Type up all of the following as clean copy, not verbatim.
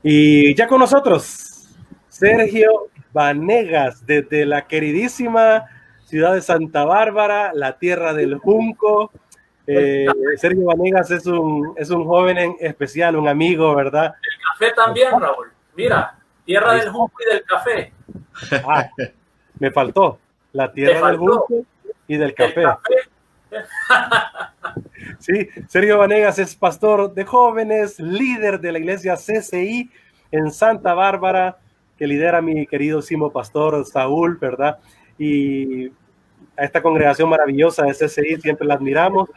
Y ya con nosotros, Sergio Vanegas, desde la queridísima ciudad de Santa Bárbara, la tierra del Junco. El Sergio Vanegas es un joven en especial, un amigo, ¿verdad? café también, Raúl. Mira, tierra Ahí del está. junco y del café. Ah, me faltó la Te tierra del faltó Junco y del del café. café. Sí, Sergio Vanegas es pastor de jóvenes, líder de la iglesia CCI en Santa Bárbara, que lidera mi queridísimo pastor Saúl, ¿verdad? Y a esta congregación maravillosa de CCI siempre la admiramos.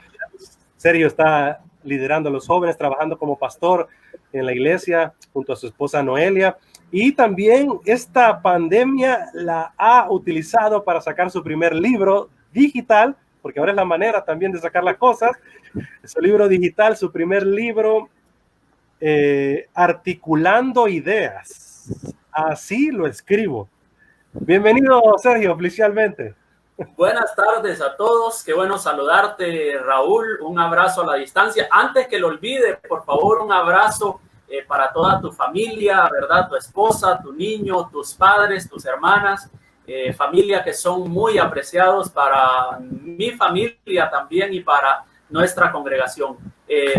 Sergio está liderando a los jóvenes, trabajando como pastor en la iglesia junto a su esposa Noelia. Y también esta pandemia la ha utilizado para sacar su primer libro digital, porque ahora es la manera también de sacar las cosas. Su libro digital, su primer libro, Articulando Ideas. Así lo escribo. Bienvenido, Sergio, oficialmente. Buenas tardes a todos. Qué bueno saludarte, Raúl. Un abrazo a la distancia. Antes que lo olvide, por favor, un abrazo para toda tu familia, ¿verdad? Tu esposa, tu niño, tus padres, tus hermanas, familia que son muy apreciados para mi familia también y para nuestra congregación.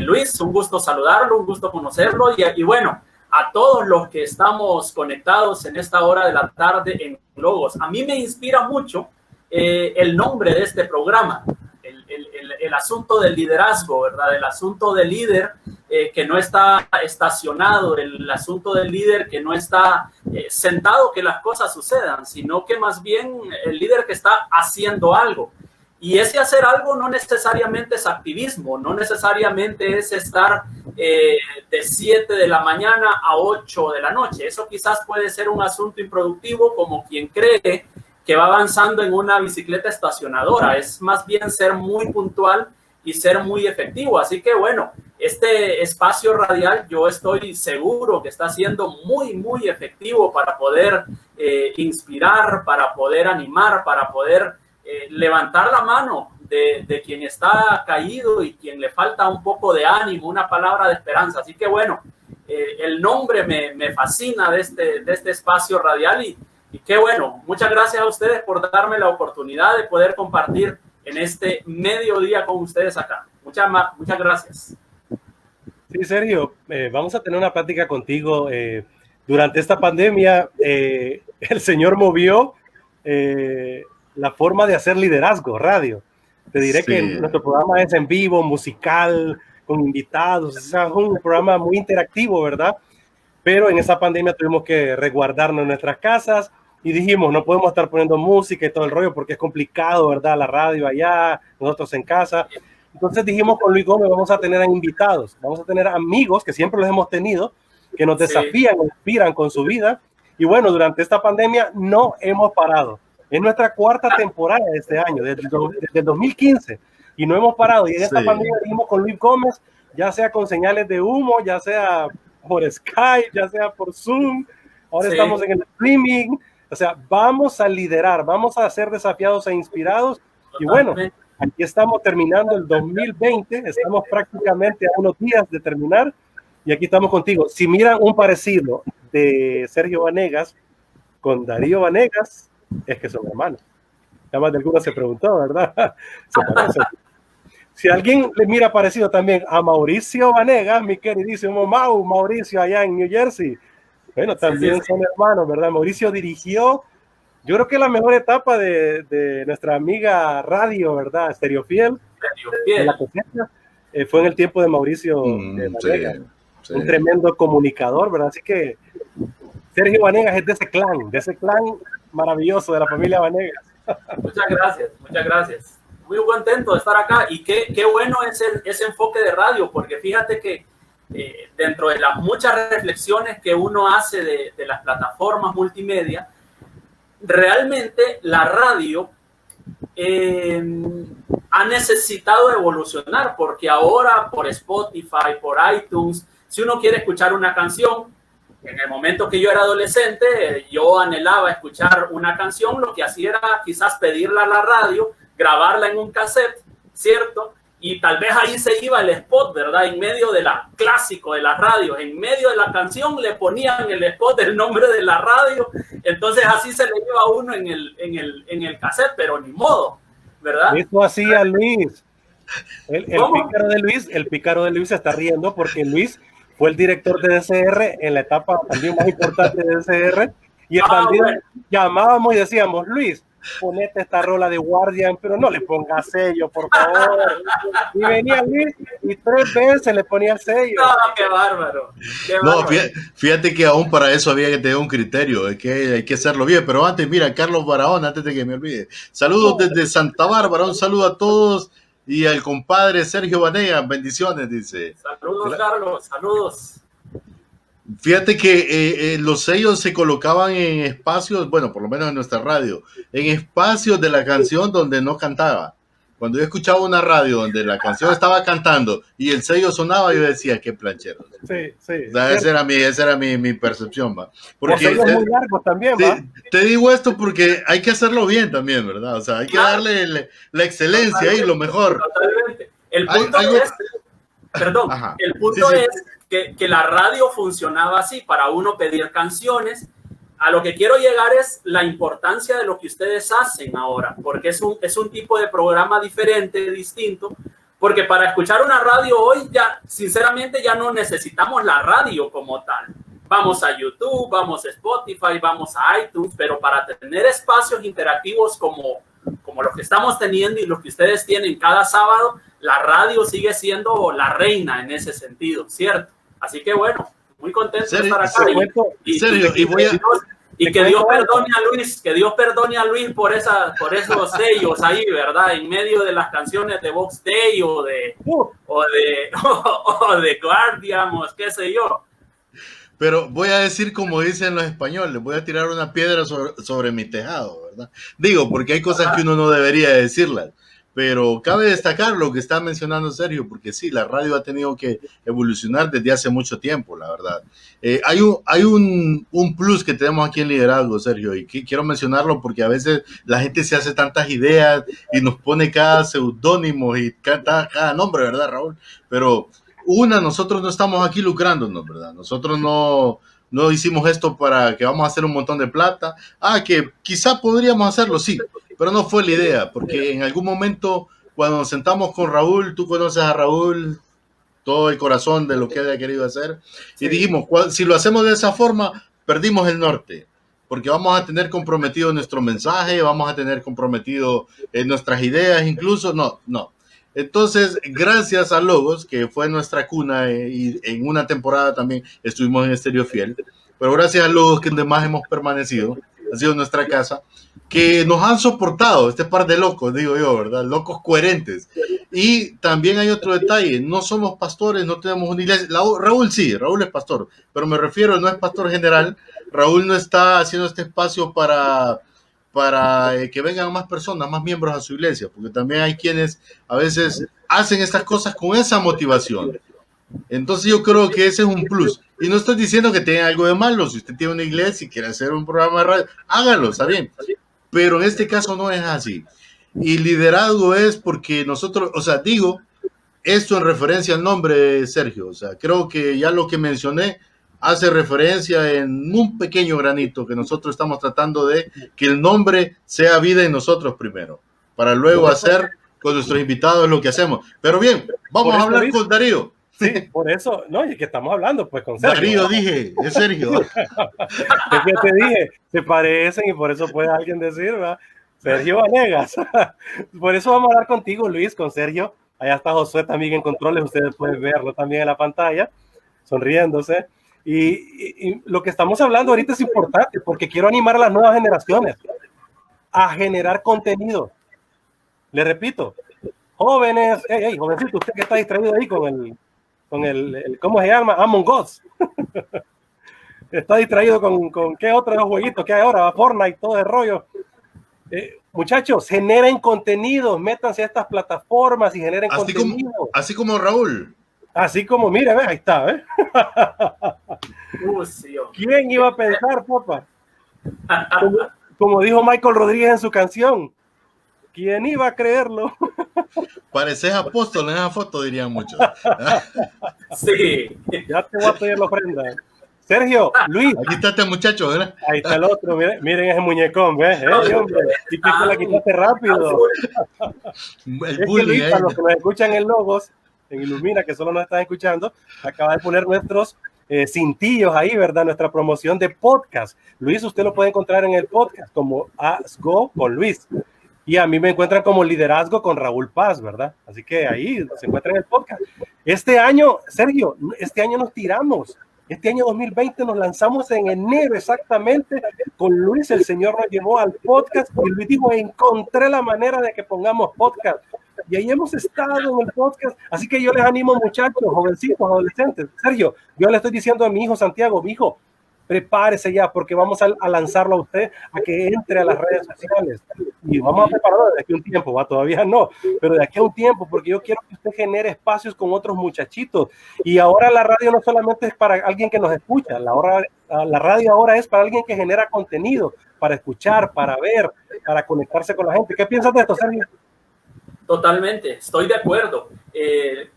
Luis, un gusto saludarlo, un gusto conocerlo y bueno, a todos los que estamos conectados en esta hora de la tarde en Logos. A mí me inspira mucho el nombre de este programa, el asunto del liderazgo, ¿verdad? El asunto del líder que no está estacionado, el asunto del líder que no está sentado que las cosas sucedan, sino que más bien el líder que está haciendo algo. Y ese hacer algo no necesariamente es activismo, no necesariamente es estar de 7 de la mañana a 8 de la noche. Eso quizás puede ser un asunto improductivo como quien cree que va avanzando en una bicicleta estacionadora. Es más bien ser muy puntual y ser muy efectivo. Así que bueno, este espacio radial yo estoy seguro que está siendo muy, muy efectivo para poder inspirar, para poder animar, para poder levantar la mano de quien está caído y quien le falta un poco de ánimo, una palabra de esperanza. Así que bueno, el nombre me fascina de este espacio radial y qué bueno, muchas gracias a ustedes por darme la oportunidad de poder compartir en este mediodía con ustedes acá. Muchas gracias. Sí, Sergio, vamos a tener una plática contigo. Durante esta pandemia, el Señor movió la forma de hacer liderazgo, radio. Te diré que Sí. nuestro programa es en vivo, musical, con invitados. Es un programa muy interactivo, ¿verdad? Pero en esa pandemia tuvimos que resguardarnos en nuestras casas y dijimos, no podemos estar poniendo música y todo el rollo porque es complicado, ¿verdad? La radio allá, nosotros en casa. Entonces dijimos con Luis Gómez, vamos a tener a invitados, vamos a tener amigos que siempre los hemos tenido, que nos desafían, nos inspiran con su vida. Y bueno, durante esta pandemia no hemos parado. Es nuestra cuarta temporada de este año, desde el 2015, y no hemos parado. Y en esta pandemia dijimos con Luis Gómez, ya sea con señales de humo, ya sea por Skype, ya sea por Zoom, ahora estamos en el streaming. O sea, vamos a liderar, vamos a ser desafiados e inspirados. Y bueno, aquí estamos terminando el 2020, estamos prácticamente a unos días de terminar y aquí estamos contigo. Si miran un parecido de Sergio Vanegas con Darío Vanegas, es que son hermanos. Ya más de alguno se preguntó, ¿verdad? Se parecen. Si alguien le mira parecido también a Mauricio Vanegas, mi queridísimo Mauricio allá en New Jersey, bueno, también son hermanos, ¿verdad? Mauricio dirigió, yo creo que la mejor etapa de nuestra amiga radio, ¿verdad? Estéreo Fiel. De la cosecha, fue en el tiempo de Mauricio Vanegas. Sí. Un tremendo comunicador, ¿verdad? Así que Sergio Vanegas es de ese clan maravilloso de la familia Vanegas. Muchas gracias, muchas gracias. Muy contento de estar acá y qué bueno es ese enfoque de radio, porque fíjate que dentro de las muchas reflexiones que uno hace de las plataformas multimedia, realmente la radio ha necesitado evolucionar, porque ahora por Spotify, por iTunes, si uno quiere escuchar una canción, en el momento que yo era adolescente, yo anhelaba escuchar una canción, lo que hacía era quizás pedirla a la radio, grabarla en un cassette, ¿cierto? y tal vez ahí se iba el spot, ¿verdad? En medio de la clásico de las radios, en medio de la canción le ponían el spot del nombre de la radio, entonces así se le iba a uno en el cassette, pero ni modo, ¿verdad? Eso hacía Luis. El pícaro de Luis se está riendo porque Luis fue el director de DCR en la etapa también más importante de DCR, y el bandido bueno. Llamábamos y decíamos, Luis, ponete esta rola de Guardian, pero no le pongas sello, por favor. Y venía Luis y 3 veces le ponía sello. No, qué bárbaro. Qué no, bárbaro. Fíjate que aún para eso había que tener un criterio, es que hay que hacerlo bien. Pero antes, mira, Carlos Barahona, antes de que me olvide. Saludos desde Santa Bárbara, un saludo a todos y al compadre Sergio Vanegas, bendiciones, dice. Saludos, Carlos, saludos. Fíjate que los sellos se colocaban en espacios, bueno, por lo menos en nuestra radio, en espacios de la canción donde no cantaba. Cuando yo escuchaba una radio donde la canción estaba cantando y el sello sonaba, yo decía, qué planchero. Sí. O sea, esa era mi percepción, ¿va? Porque los sellos muy largos también, ¿va? Te digo esto porque hay que hacerlo bien también, ¿verdad? O sea, hay que darle la excelencia ahí, lo mejor. Totalmente. El punto es, perdón, Ajá. El punto es que la radio funcionaba así para uno pedir canciones. A lo que quiero llegar es la importancia de lo que ustedes hacen ahora, porque es un tipo de programa diferente, distinto, porque para escuchar una radio hoy ya, sinceramente, ya no necesitamos la radio como tal. Vamos a YouTube, vamos a Spotify, vamos a iTunes, pero para tener espacios interactivos como los que estamos teniendo y los que ustedes tienen cada sábado, la radio sigue siendo la reina en ese sentido, ¿cierto? Así que bueno, muy contento de estar acá. Y que Dios perdone a Luis, que Dios perdone a Luis por esos sellos ahí, ¿verdad? En medio de las canciones de Vox Day o de Guardian o qué sé yo. Pero voy a decir como dicen los españoles, voy a tirar una piedra sobre mi tejado, ¿verdad? Digo, porque hay cosas que uno no debería decirlas. Pero cabe destacar lo que está mencionando Sergio, porque sí, la radio ha tenido que evolucionar desde hace mucho tiempo, la verdad. Hay un plus que tenemos aquí en Liderazgo, Sergio, y quiero mencionarlo porque a veces la gente se hace tantas ideas y nos pone cada seudónimo y cada nombre, ¿verdad, Raúl? Pero nosotros no estamos aquí lucrándonos, ¿verdad? Nosotros no hicimos esto para que vamos a hacer un montón de plata. Que quizá podríamos hacerlo, sí, pero no fue la idea, porque en algún momento cuando nos sentamos con Raúl, tú conoces a Raúl, todo el corazón de lo que él ha querido hacer, y dijimos, si lo hacemos de esa forma, perdimos el norte, porque vamos a tener comprometido nuestro mensaje, vamos a tener comprometido nuestras ideas, incluso, no. Entonces, gracias a Logos, que fue nuestra cuna, y en una temporada también estuvimos en Estéreo Fiel, pero gracias a Logos que además hemos permanecido, ha sido nuestra casa, que nos han soportado este par de locos, digo yo, ¿verdad? Locos coherentes. Y también hay otro detalle, no somos pastores, no tenemos una iglesia. Raúl sí, Raúl es pastor, pero me refiero, no es pastor general. Raúl no está haciendo este espacio para que vengan más personas, más miembros a su iglesia, porque también hay quienes a veces hacen estas cosas con esa motivación. Entonces yo creo que ese es un plus. Y no estoy diciendo que tenga algo de malo. Si usted tiene una iglesia y quiere hacer un programa de radio, hágalo, está bien. Pero en este caso no es así. Y liderazgo es porque nosotros, o sea, digo esto en referencia al nombre, Sergio. O sea, creo que ya lo que mencioné hace referencia en un pequeño granito que nosotros estamos tratando de que el nombre sea vida en nosotros primero, para luego hacer con nuestros invitados lo que hacemos. Pero bien, vamos a hablar con Darío. Sí, por eso, no, y que estamos hablando pues con Sergio. Darío, dije, es Sergio. Es que te dije, se parecen y por eso puede alguien decir, ¿verdad? Sergio Vanegas. Por eso vamos a hablar contigo, Luis, con Sergio. Allá está Josué también en controles, ustedes pueden verlo también en la pantalla, sonriéndose. Y lo que estamos hablando ahorita es importante porque quiero animar a las nuevas generaciones a generar contenido. Le repito, jóvenes, jovencito, usted que está distraído ahí con el ¿cómo se llama? Among Us. Está distraído con qué otros jueguitos que hay ahora, Fortnite, todo el rollo. Muchachos, generen contenido, métanse a estas plataformas y generen contenido. Así como Raúl. Así como, mire, ¿ves? Ahí está, ¿ves? ¿Quién iba a pensar, papá? Como dijo Michael Rodríguez en su canción, ¿quién iba a creerlo? Pareces apóstol en esa foto, dirían muchos. Sí. Ya te voy a pedir la ofrenda. Sergio, Luis. Aquí está este muchacho, ¿verdad? Ahí está el otro, miren ese muñecón, ¿ves? Hombre, y que la quitaste rápido. El bullying ahí. Para los que nos escuchan en Logos, en Ilumina, que solo nos están escuchando, acaba de poner nuestros cintillos ahí, ¿verdad? Nuestra promoción de podcast. Luis, usted lo puede encontrar en el podcast como Ask Go con Luis. Y a mí me encuentran como Liderazgo con Raúl Paz, ¿verdad? Así que ahí se encuentra en el podcast. Este año, Sergio, este año nos tiramos. Este año 2020 nos lanzamos en enero exactamente con Luis. El Señor nos llevó al podcast y Luis dijo, encontré la manera de que pongamos podcast. Y ahí hemos estado en el podcast. Así que yo les animo, muchachos, jovencitos, adolescentes. Sergio, yo le estoy diciendo a mi hijo Santiago, mi hijo, prepárese ya porque vamos a lanzarlo a usted a que entre a las redes sociales y vamos a prepararlo de aquí a un tiempo, ¿va? Todavía no, pero de aquí a un tiempo, porque yo quiero que usted genere espacios con otros muchachitos. Y ahora la radio no solamente es para alguien que nos escucha, la radio ahora es para alguien que genera contenido, para escuchar, para ver, para conectarse con la gente. ¿Qué piensas de esto, Sergio? Totalmente, estoy de acuerdo.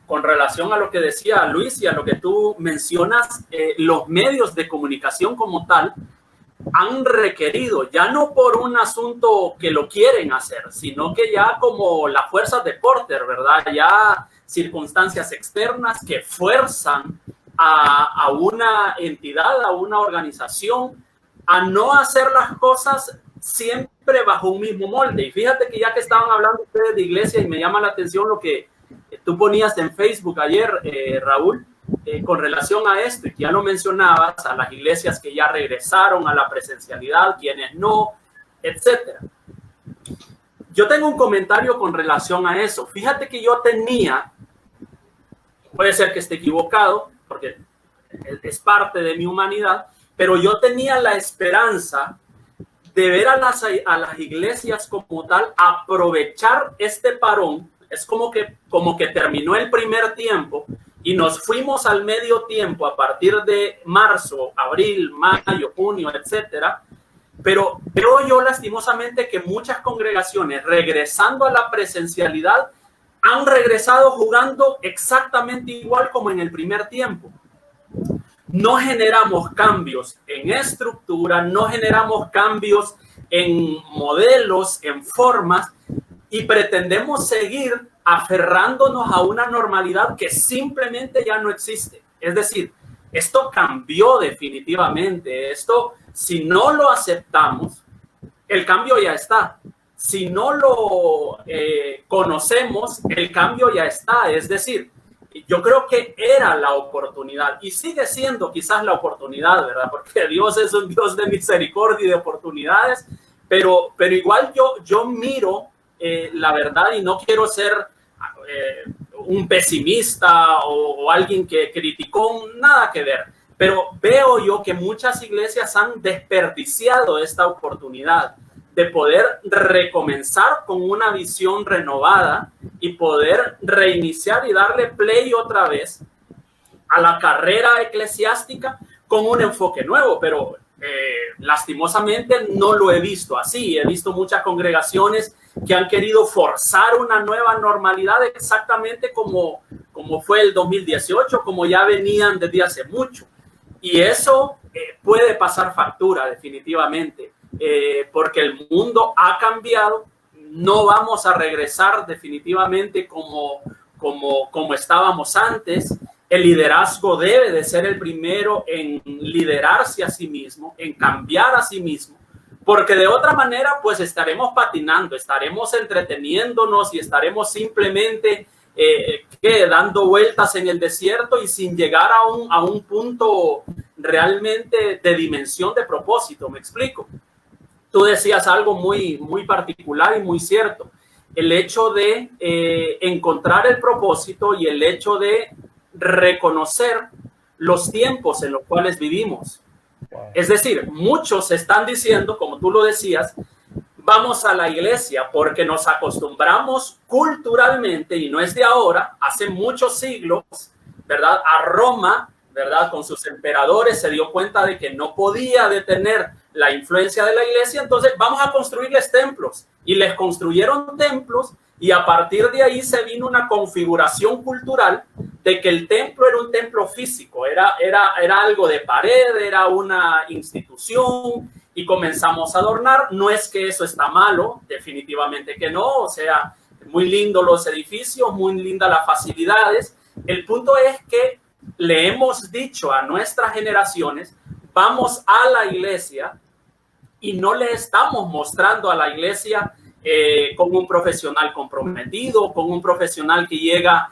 Con relación a lo que decía Luis y a lo que tú mencionas, los medios de comunicación como tal han requerido, ya no por un asunto que lo quieren hacer, sino que ya como las fuerzas de Porter, ¿verdad? Ya circunstancias externas que fuerzan a una entidad, a una organización, a no hacer las cosas siempre bajo un mismo molde. Y fíjate que ya que estaban hablando ustedes de iglesia y me llama la atención lo que tú ponías en Facebook ayer, Raúl, con relación a esto, y que ya lo mencionabas, a las iglesias que ya regresaron a la presencialidad, quienes no, etcétera. Yo tengo un comentario con relación a eso. Fíjate que yo tenía, puede ser que esté equivocado, porque es parte de mi humanidad, pero yo tenía la esperanza de ver a las iglesias como tal aprovechar este parón. Es como que terminó el primer tiempo y nos fuimos al medio tiempo a partir de marzo, abril, mayo, junio, etcétera. Pero creo yo lastimosamente que muchas congregaciones, regresando a la presencialidad, han regresado jugando exactamente igual como en el primer tiempo. No generamos cambios en estructura, no generamos cambios en modelos, en formas, y pretendemos seguir aferrándonos a una normalidad que simplemente ya no existe. Es decir, esto cambió definitivamente. Esto, si no lo aceptamos, el cambio ya está. Si no lo conocemos, el cambio ya está. Es decir, yo creo que era la oportunidad y sigue siendo quizás la oportunidad, ¿verdad? Porque Dios es un Dios de misericordia y de oportunidades, pero igual yo miro la verdad, y no quiero ser un pesimista o alguien que criticó, nada que ver, pero veo yo que muchas iglesias han desperdiciado esta oportunidad de poder recomenzar con una visión renovada y poder reiniciar y darle play otra vez a la carrera eclesiástica con un enfoque nuevo, pero lastimosamente no lo he visto así. He visto muchas congregaciones que han querido forzar una nueva normalidad exactamente como fue el 2018, como ya venían desde hace mucho. Y eso puede pasar factura definitivamente, porque el mundo ha cambiado. No vamos a regresar definitivamente como estábamos antes. El liderazgo debe de ser el primero en liderarse a sí mismo, en cambiar a sí mismo, porque de otra manera pues estaremos patinando, estaremos entreteniéndonos y estaremos simplemente dando vueltas en el desierto y sin llegar a un punto realmente de dimensión de propósito. ¿Me explico? Tú decías algo muy, muy particular y muy cierto. El hecho de encontrar el propósito y el hecho de reconocer los tiempos en los cuales vivimos. Wow. Es decir, muchos están diciendo, como tú lo decías, vamos a la iglesia porque nos acostumbramos culturalmente, y no es de ahora, hace muchos siglos, ¿verdad? A Roma, ¿verdad? Con sus emperadores se dio cuenta de que no podía detener la influencia de la iglesia, entonces vamos a construirles templos, y les construyeron templos Y a partir de ahí se vino una configuración cultural de que el templo era un templo físico, era algo de pared, era una institución, y comenzamos a adornar. No es que eso está malo, definitivamente que no, o sea, muy lindo los edificios, muy lindas las facilidades. El punto es que le hemos dicho a nuestras generaciones, vamos a la iglesia, y no le estamos mostrando a la iglesia con un profesional comprometido, con un profesional que llega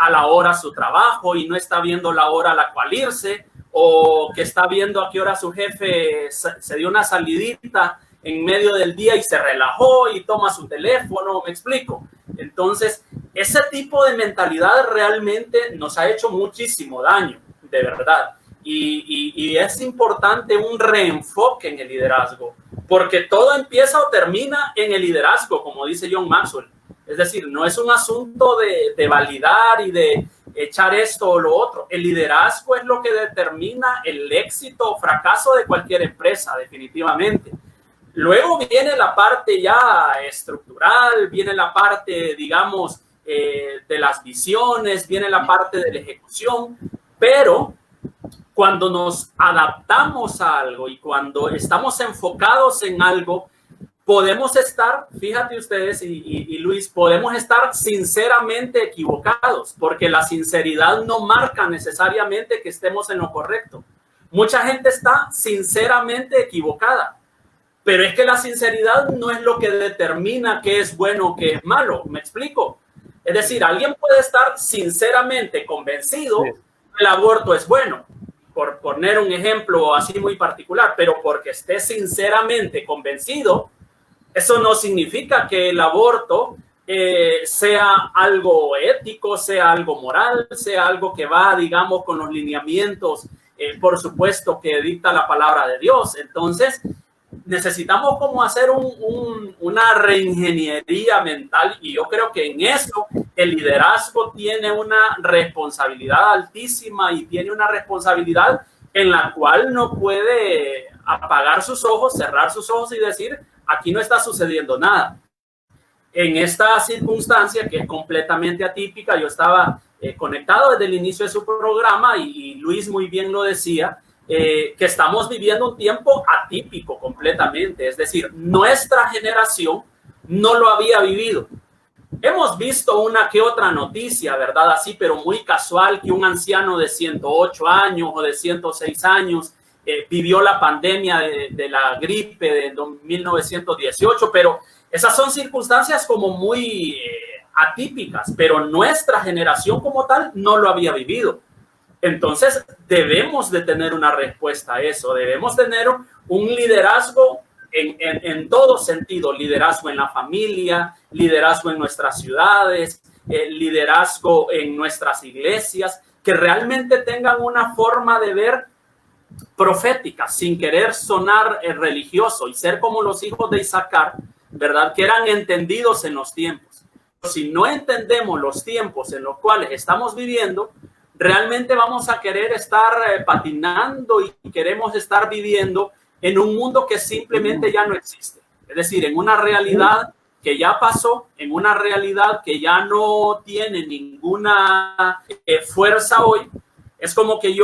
a la hora a su trabajo y no está viendo la hora a la cual irse, o que está viendo a qué hora su jefe se dio una salidita en medio del día y se relajó y toma su teléfono, ¿me explico? Entonces, ese tipo de mentalidad realmente nos ha hecho muchísimo daño, de verdad. Y es importante un reenfoque en el liderazgo, porque todo empieza o termina en el liderazgo, como dice John Maxwell. Es decir, no es un asunto de validar y de echar esto o lo otro. El liderazgo es lo que determina el éxito o fracaso de cualquier empresa, definitivamente. Luego viene la parte ya estructural, viene la parte, digamos, de las visiones, viene la parte de la ejecución, pero cuando nos adaptamos a algo y cuando estamos enfocados en algo, podemos estar, fíjate ustedes y Luis, podemos estar sinceramente equivocados, porque la sinceridad no marca necesariamente que estemos en lo correcto. Mucha gente está sinceramente equivocada, pero es que la sinceridad no es lo que determina qué es bueno o qué es malo, ¿me explico? Es decir, alguien puede estar sinceramente convencido que el aborto es bueno, por poner un ejemplo así muy particular, pero porque esté sinceramente convencido, eso no significa que el aborto sea algo ético, sea algo moral, sea algo que va, digamos, con los lineamientos, por supuesto, que dicta la palabra de Dios. Entonces, necesitamos como hacer una reingeniería mental, y yo creo que en eso el liderazgo tiene una responsabilidad altísima y tiene una responsabilidad en la cual no puede apagar sus ojos, cerrar sus ojos y decir, aquí no está sucediendo nada. En esta circunstancia que es completamente atípica, yo estaba conectado desde el inicio de su programa y Luis muy bien lo decía, que estamos viviendo un tiempo atípico completamente, es decir, nuestra generación no lo había vivido. Hemos visto una que otra noticia, ¿verdad? Así, pero muy casual, que un anciano de 108 años o de 106 años vivió la pandemia de la gripe de 1918, pero esas son circunstancias como muy atípicas, pero nuestra generación como tal no lo había vivido. Entonces, debemos de tener una respuesta a eso, debemos tener un liderazgo en todo sentido, liderazgo en la familia, liderazgo en nuestras ciudades, liderazgo en nuestras iglesias, que realmente tengan una forma de ver profética, sin querer sonar religioso y ser como los hijos de Isaacar, ¿verdad? Que eran entendidos en los tiempos. Si no entendemos los tiempos en los cuales estamos viviendo, realmente vamos a querer estar patinando y queremos estar viviendo en un mundo que simplemente ya no existe. Es decir, en una realidad que ya pasó, en una realidad que ya no tiene ninguna fuerza hoy. Es como que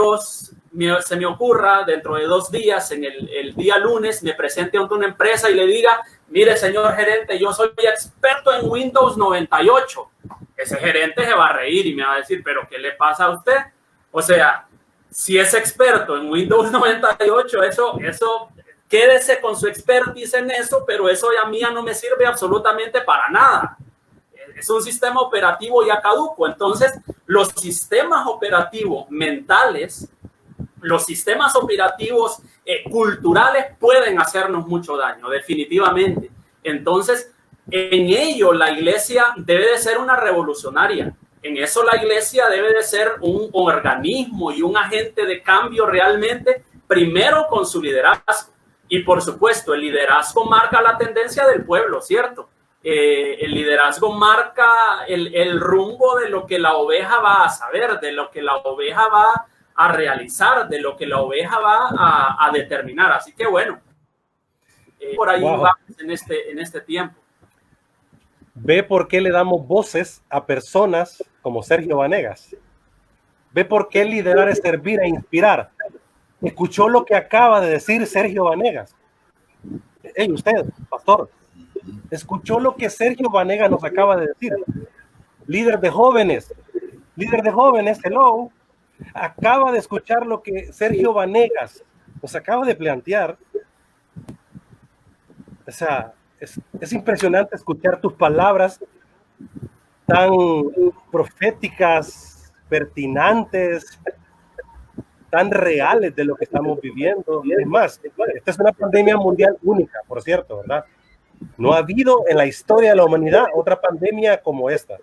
se me ocurra dentro de 2 días, en el día lunes, me presente ante una empresa y le diga, mire, señor gerente, yo soy experto en Windows 98. Ese gerente se va a reír y me va a decir, ¿pero qué le pasa a usted? O sea, si es experto en Windows 98, eso quédese con su expertise en eso, pero eso a mí ya no me sirve absolutamente para nada. Es un sistema operativo ya caduco. Entonces, los sistemas operativos mentales, los sistemas operativos culturales pueden hacernos mucho daño, definitivamente. Entonces, en ello la iglesia debe de ser una revolucionaria. En eso la iglesia debe de ser un organismo y un agente de cambio realmente, primero con su liderazgo. Y por supuesto, el liderazgo marca la tendencia del pueblo, ¿cierto? El liderazgo marca el rumbo de lo que la oveja va a saber, de lo que la oveja va a realizar, de lo que la oveja va a determinar. Así que bueno, por ahí vamos en este tiempo. Ve por qué le damos voces a personas como Sergio Vanegas. Ve por qué liderar es servir e inspirar. Escuchó lo que acaba de decir Sergio Vanegas. Hey, usted, pastor, escuchó lo que Sergio Vanegas nos acaba de decir. Líder de jóvenes, hello, acaba de escuchar lo que Sergio Vanegas nos acaba de plantear. O sea, es impresionante escuchar tus palabras tan proféticas, pertinentes, tan reales de lo que estamos viviendo. Es más, esta es una pandemia mundial única, por cierto, ¿verdad? No ha habido en la historia de la humanidad otra pandemia como esta.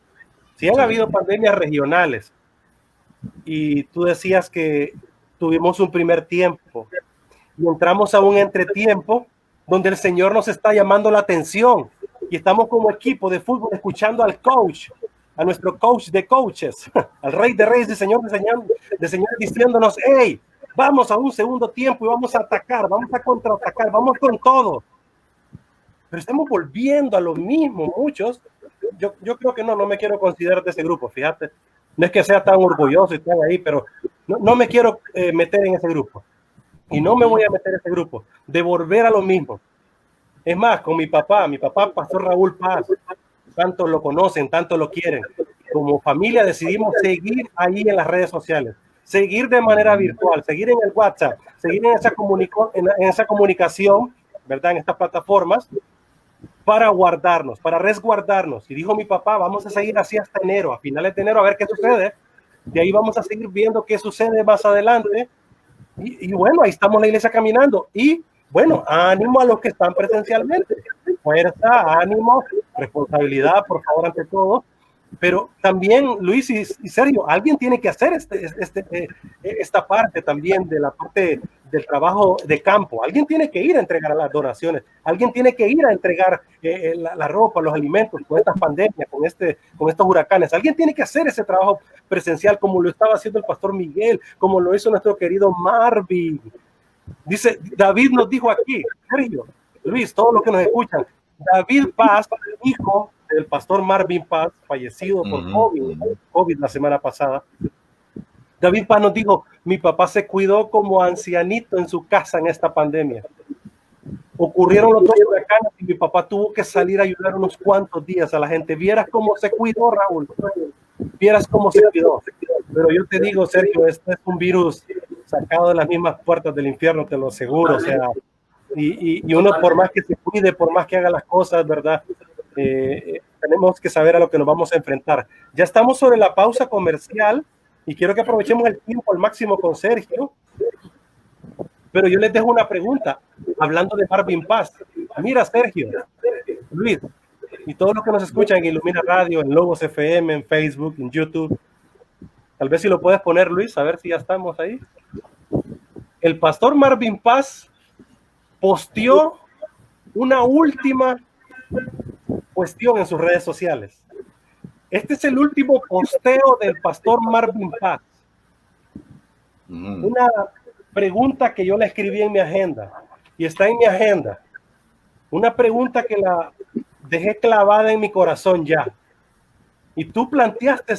Sí han habido pandemias regionales, y tú decías que tuvimos un primer tiempo y entramos a un entretiempo donde el Señor nos está llamando la atención y estamos como equipo de fútbol escuchando al coach, a nuestro coach de coaches, al Rey de Reyes, de Señor de Señor, diciéndonos: hey, vamos a un segundo tiempo y vamos a atacar, vamos a contraatacar, vamos con todo. Pero estamos volviendo a lo mismo, muchos. Yo creo que no me quiero considerar de ese grupo, fíjate. No es que sea tan orgulloso y tan ahí, pero no me quiero meter en ese grupo. Y no me voy a meter en ese grupo de volver a lo mismo. Es más, con mi papá, Pastor Raúl Paz, tanto lo conocen, tanto lo quieren. Como familia decidimos seguir ahí en las redes sociales, seguir de manera virtual, seguir en el WhatsApp, seguir en esa comunicación, ¿verdad? En estas plataformas, para guardarnos, para resguardarnos. Y dijo mi papá: vamos a seguir así hasta enero, a finales de enero, a ver qué sucede. De ahí vamos a seguir viendo qué sucede más adelante. Y bueno, ahí estamos la iglesia caminando. Y bueno, ánimo a los que están presencialmente. Fuerza, ánimo, responsabilidad, por favor, ante todo. Pero también, Luis y Sergio, alguien tiene que hacer esta parte también de la parte del trabajo de campo. Alguien tiene que ir a entregar las donaciones. Alguien tiene que ir a entregar la ropa, los alimentos con estas pandemias, con estos huracanes. Alguien tiene que hacer ese trabajo presencial, como lo estaba haciendo el pastor Miguel, como lo hizo nuestro querido Marvin. Dice, David nos dijo aquí, Sergio, Luis, todos los que nos escuchan, David Paz, hijo del pastor Marvin Paz, fallecido por COVID la semana pasada. David Paz nos dijo: mi papá se cuidó como ancianito en su casa en esta pandemia. Ocurrieron los dos huracanes y mi papá tuvo que salir a ayudar unos cuantos días a la gente. Vieras cómo se cuidó, Raúl. Vieras cómo se cuidó. Pero yo te digo, Sergio, este es un virus sacado de las mismas puertas del infierno, te lo aseguro. O sea, y uno, por más que se cuide, por más que haga las cosas, ¿verdad? Tenemos que saber a lo que nos vamos a enfrentar. Ya estamos sobre la pausa comercial y quiero que aprovechemos el tiempo al máximo con Sergio. Pero yo les dejo una pregunta, hablando de Marvin Paz. Mira, Sergio, Luis, y todos los que nos escuchan en Ilumina Radio, en Logos FM, en Facebook, en YouTube. Tal vez si lo puedes poner, Luis, a ver si ya estamos ahí. El pastor Marvin Paz posteó una última cuestión en sus redes sociales. Este es el último posteo del pastor Marvin Paz. Una pregunta que yo le escribí en mi agenda y está en mi agenda. Una pregunta que la dejé clavada en mi corazón ya. Y tú planteaste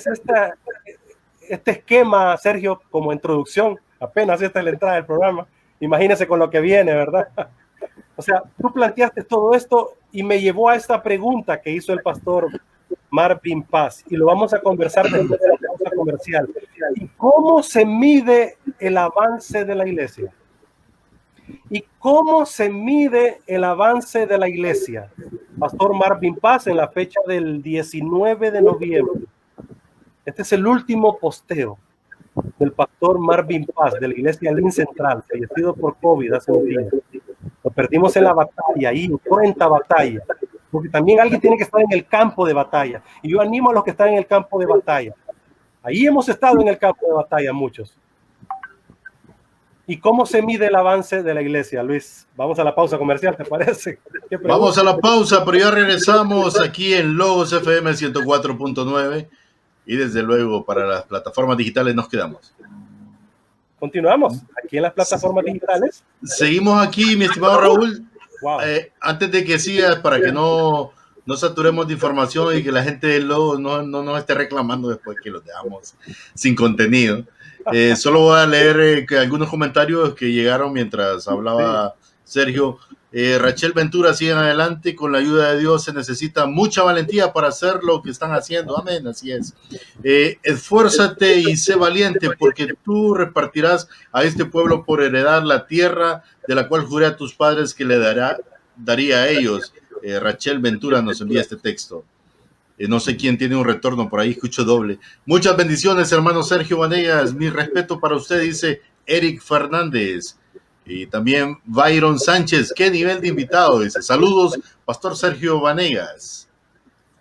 este esquema, Sergio, como introducción. Apenas esta es la entrada del programa. Imagínese con lo que viene, ¿verdad? O sea, tú planteaste todo esto y me llevó a esta pregunta que hizo el pastor Marvin Paz, y lo vamos a conversar después de la pausa comercial. ¿Y cómo se mide el avance de la iglesia? ¿Y cómo se mide el avance de la iglesia? Pastor Marvin Paz, en la fecha del 19 de noviembre. Este es el último posteo del pastor Marvin Paz, de la iglesia Lin Central, fallecido por COVID hace un día. Lo perdimos en la batalla, ahí en cruenta batalla, porque también alguien tiene que estar en el campo de batalla, y yo animo a los que están en el campo de batalla. Ahí hemos estado en el campo de batalla muchos. ¿Y cómo se mide el avance de la iglesia, Luis? Vamos a la pausa comercial, ¿te parece? Vamos a la pausa, pero ya regresamos aquí en Logos FM 104.9 y desde luego para las plataformas digitales nos quedamos. Continuamos aquí en las plataformas digitales. Seguimos aquí, mi estimado Raúl. Wow. Antes de que sigas, para que no no saturemos de información y que la gente luego no nos esté reclamando después que los dejamos sin contenido. Solo voy a leer algunos comentarios que llegaron mientras hablaba Sergio. Rachel Ventura, sigan adelante, con la ayuda de Dios se necesita mucha valentía para hacer lo que están haciendo, amén, así es. Esfuérzate y sé valiente, porque tú repartirás a este pueblo por heredar la tierra de la cual juré a tus padres que le daría a ellos. Rachel Ventura nos envía este texto. No sé quién tiene un retorno, por ahí escucho doble. Muchas bendiciones, hermano Sergio Vanegas, mi respeto para usted, dice Eric Fernández. Y también Byron Sánchez, qué nivel de invitado, dice. Saludos, Pastor Sergio Vanegas.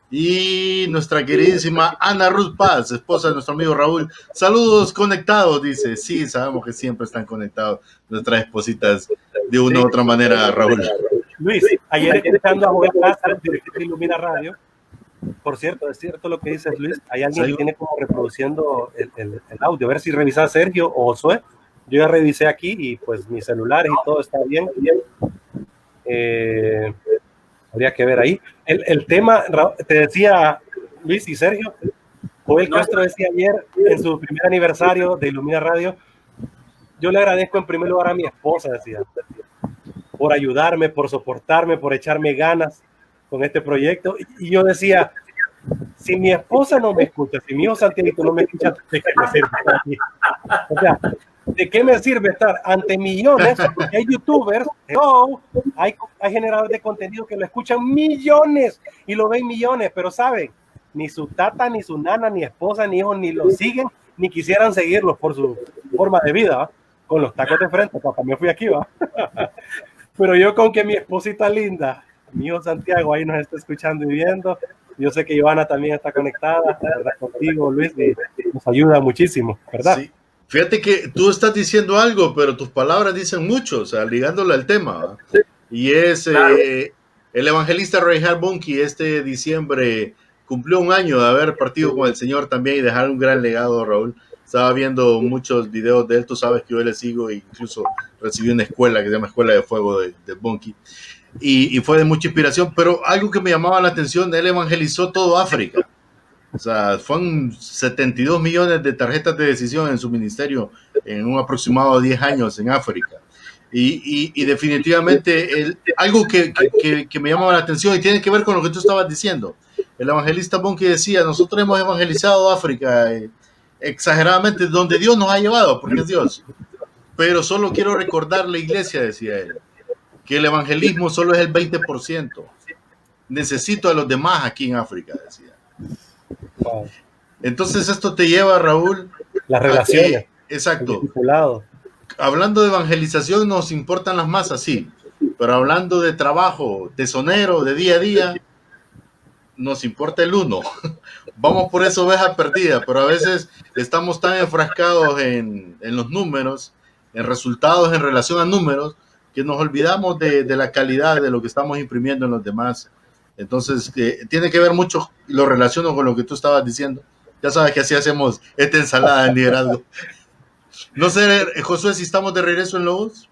Y nuestra queridísima Ana Ruth Paz, esposa de nuestro amigo Raúl. Saludos conectados, dice. Sí, sabemos que siempre están conectados nuestras espositas de una u otra manera, Raúl. Luis, ayer escuchando a Joel Castro, director de Ilumina Radio. Por cierto, es cierto lo que dices, Luis. Hay alguien que tiene como reproduciendo el audio. A ver si revisa Sergio o Josué. Yo ya revisé aquí y pues mis celulares y todo está bien. Habría que ver ahí. El tema, te decía Luis y Sergio, Joel Castro decía ayer en su primer aniversario de Ilumina Radio, yo le agradezco en primer lugar a mi esposa, decía, por ayudarme, por soportarme, por echarme ganas con este proyecto. Y yo decía, si mi esposa no me escucha, si mi hijo Santiago no me escucha, ¿de qué me sirve estar aquí? O sea, ¿de qué me sirve estar ante millones? Porque hay youtubers, hay generadores de contenido que lo escuchan millones y lo ven millones, pero saben, ni su tata, ni su nana, ni esposa, ni hijos, ni lo siguen, ni quisieran seguirlos por su forma de vida, ¿va? Con los tacos de frente, papá, me fui aquí, va. Pero yo con que mi esposita linda, mi hijo Santiago, ahí nos está escuchando y viendo. Yo sé que Joana también está conectada, ¿verdad? Contigo, Luis, y nos ayuda muchísimo, ¿verdad? Sí. Fíjate que tú estás diciendo algo, pero tus palabras dicen mucho, o sea, ligándolo al tema, ¿va? Y es el evangelista Reinhard Bonnke este diciembre cumplió un año de haber partido con el Señor también y dejar un gran legado, Raúl. Estaba viendo muchos videos de él, tú sabes que yo le sigo e incluso recibí una escuela que se llama Escuela de Fuego de Bonnke y fue de mucha inspiración, pero algo que me llamaba la atención, él evangelizó todo África. O sea, fueron 72 millones de tarjetas de decisión en su ministerio en un aproximado de 10 años en África. Y definitivamente algo que me llamaba la atención y tiene que ver con lo que tú estabas diciendo. El evangelista Bonnke decía, nosotros hemos evangelizado África exageradamente, donde Dios nos ha llevado, porque es Dios. Pero solo quiero recordar la iglesia, decía él, que el evangelismo solo es el 20%. Necesito a los demás aquí en África, decía. Wow. Entonces esto te lleva, Raúl, las relaciones. Exacto. Hablando de evangelización nos importan las masas, sí, pero hablando de trabajo tesonero, de día a día, nos importa el uno. Vamos por esa oveja perdida, pero a veces estamos tan enfrascados en los números, en resultados en relación a números, que nos olvidamos de la calidad de lo que estamos imprimiendo en los demás. Entonces, tiene que ver mucho, lo relaciono con lo que tú estabas diciendo. Ya sabes que así hacemos esta ensalada de liderazgo. No sé, Josué, si estamos de regreso en Lobos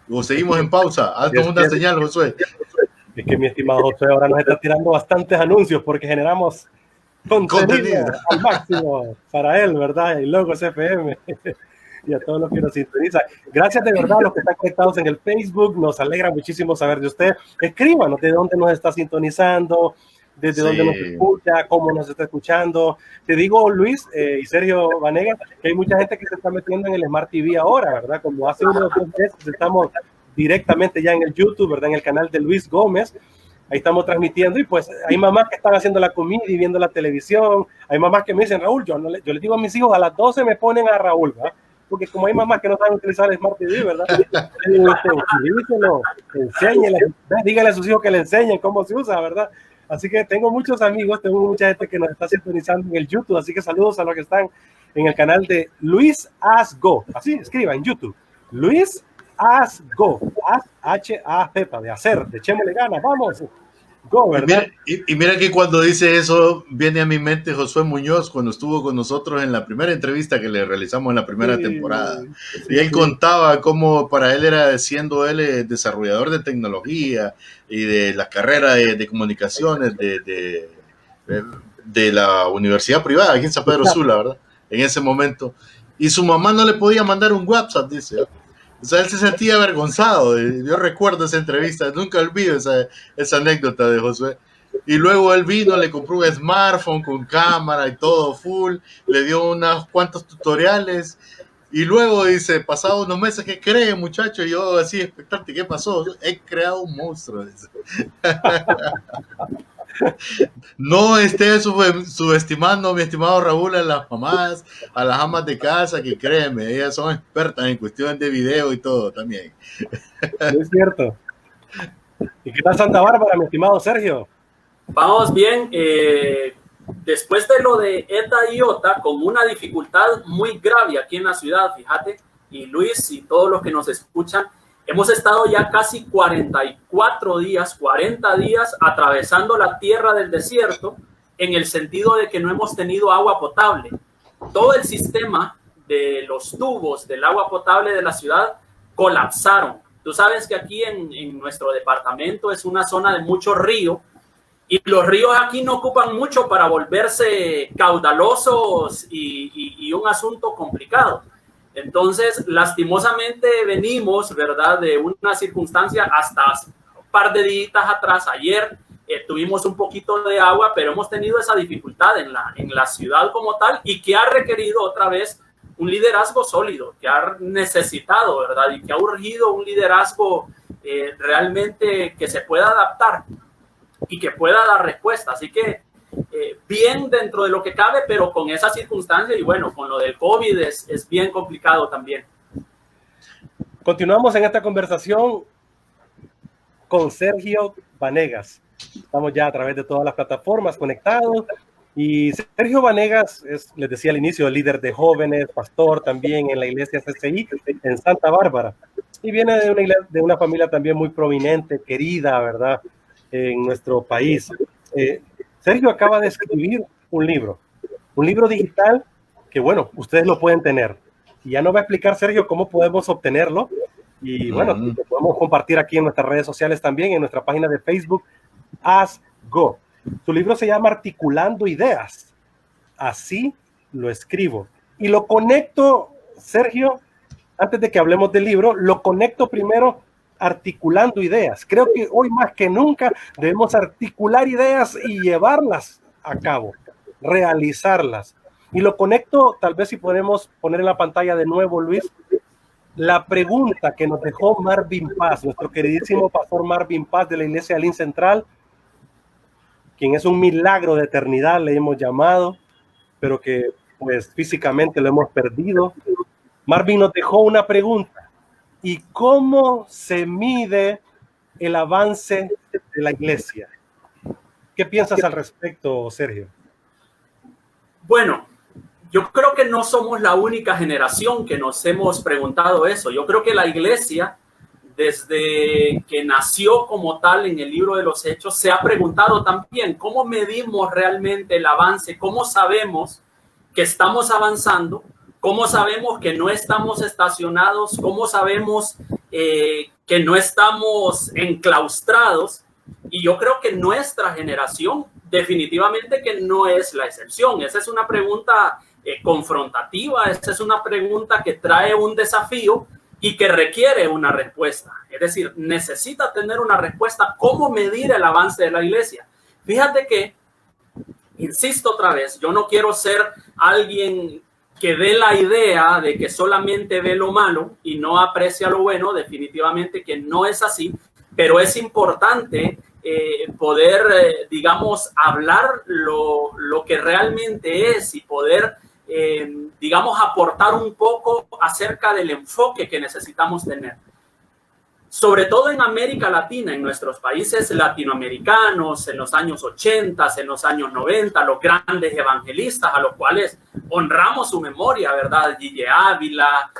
o seguimos en pausa. Haznos una señal, Josué. Es que mi estimado Josué ahora nos está tirando bastantes anuncios porque generamos contenido al máximo para él, ¿verdad? Y luego FM. Y a todos los que nos sintonizan. Gracias de verdad a los que están conectados en el Facebook. Nos alegra muchísimo saber de usted. Escríbanos de dónde nos está sintonizando, desde dónde nos escucha, cómo nos está escuchando. Te digo, Luis y Sergio Vanegas, que hay mucha gente que se está metiendo en el Smart TV ahora, ¿verdad? Como hace unos 2 meses estamos directamente ya en el YouTube, ¿verdad? En el canal de Luis Gómez. Ahí estamos transmitiendo y pues hay mamás que están haciendo la comida y viendo la televisión. Hay mamás que me dicen, Raúl, yo les digo a mis hijos, a las 12 me ponen a Raúl, ¿verdad? Porque como hay mamás que no saben utilizar el Smart TV, ¿verdad? Díganle a sus hijos que le enseñen cómo se usa, ¿verdad? Así que tengo muchos amigos, tengo mucha gente que nos está sintonizando en el YouTube, así que saludos a los que están en el canal de Luis As Go. Así, escriba en YouTube. Luis As Go. H-A-Z, de hacer, de echémosle ganas, vamos. Go, ¿verdad? Y mira que cuando dice eso, viene a mi mente Josué Muñoz cuando estuvo con nosotros en la primera entrevista que le realizamos en la primera temporada. Y él contaba cómo para él era, siendo él desarrollador de tecnología y de la carrera de comunicaciones de la universidad privada aquí en San Pedro Sula, ¿verdad? En ese momento. Y su mamá no le podía mandar un WhatsApp, dice. O sea, él se sentía avergonzado. Yo recuerdo esa entrevista, nunca olvido esa anécdota de Josué. Y luego él vino, le compró un smartphone con cámara y todo full, le dio unos cuantos tutoriales. Y luego dice, pasado unos meses, ¿qué creen, muchachos? Yo así expectante, ¿qué pasó? He creado un monstruo. Dice. No esté subestimando, mi estimado Raúl, a las mamás, a las amas de casa, que créeme, ellas son expertas en cuestiones de video y todo también. Es cierto. ¿Y qué tal Santa Bárbara, mi estimado Sergio? Vamos bien. Después de lo de ETA y OTA, con una dificultad muy grave aquí en la ciudad, fíjate, y Luis y todos los que nos escuchan, hemos estado ya casi 44 días, 40 días atravesando la tierra del desierto en el sentido de que no hemos tenido agua potable. Todo el sistema de los tubos del agua potable de la ciudad colapsaron. Tú sabes que aquí en nuestro departamento es una zona de mucho río y los ríos aquí no ocupan mucho para volverse caudalosos y un asunto complicado. Entonces, lastimosamente venimos, ¿verdad?, de una circunstancia hasta un par de días atrás. Ayer tuvimos un poquito de agua, pero hemos tenido esa dificultad en la ciudad como tal y que ha requerido otra vez un liderazgo sólido, que ha necesitado, ¿verdad?, y que ha urgido un liderazgo realmente que se pueda adaptar y que pueda dar respuesta. Así que bien dentro de lo que cabe, pero con esa circunstancia y bueno, con lo del COVID es bien complicado también. Continuamos en esta conversación con Sergio Vanegas. Estamos ya a través de todas las plataformas conectados y Sergio Vanegas es, les decía al inicio, el líder de jóvenes, pastor también en la iglesia CCI en Santa Bárbara y viene de una familia también muy prominente, querida, ¿verdad?, en nuestro país. Sergio acaba de escribir un libro digital que, bueno, ustedes lo pueden tener. Y ya nos va a explicar Sergio cómo podemos obtenerlo. Y bueno, lo podemos compartir aquí en nuestras redes sociales también, en nuestra página de Facebook, AskGo. Su libro se llama Articulando Ideas. Así lo escribo. Y lo conecto, Sergio, antes de que hablemos del libro, lo conecto primero articulando ideas. Creo que hoy más que nunca debemos articular ideas y llevarlas a cabo, realizarlas. Y lo conecto, tal vez si podemos poner en la pantalla de nuevo, Luis, la pregunta que nos dejó Marvin Paz, nuestro queridísimo pastor Marvin Paz de la Iglesia Alín Central, quien es un milagro de eternidad, le hemos llamado, pero que pues físicamente lo hemos perdido. Marvin nos dejó una pregunta. ¿Y cómo se mide el avance de la iglesia? ¿Qué piensas al respecto, Sergio? Bueno, yo creo que no somos la única generación que nos hemos preguntado eso. Yo creo que la iglesia, desde que nació como tal en el libro de los Hechos, se ha preguntado también cómo medimos realmente el avance, cómo sabemos que estamos avanzando, cómo sabemos que no estamos estacionados, cómo sabemos que no estamos enclaustrados. Y yo creo que nuestra generación definitivamente que no es la excepción. Esa es una pregunta confrontativa, esa es una pregunta que trae un desafío y que requiere una respuesta. Es decir, necesita tener una respuesta. ¿Cómo medir el avance de la iglesia? Fíjate que, insisto otra vez, yo no quiero ser alguien que dé la idea de que solamente ve lo malo y no aprecia lo bueno. Definitivamente que no es así, pero es importante poder, digamos, hablar lo que realmente es y poder, digamos, aportar un poco acerca del enfoque que necesitamos tener. Sobre todo en América Latina, en nuestros países latinoamericanos, en los años 80, en los años 90, los grandes evangelistas a los cuales honramos su memoria, ¿verdad? Gille Ávila,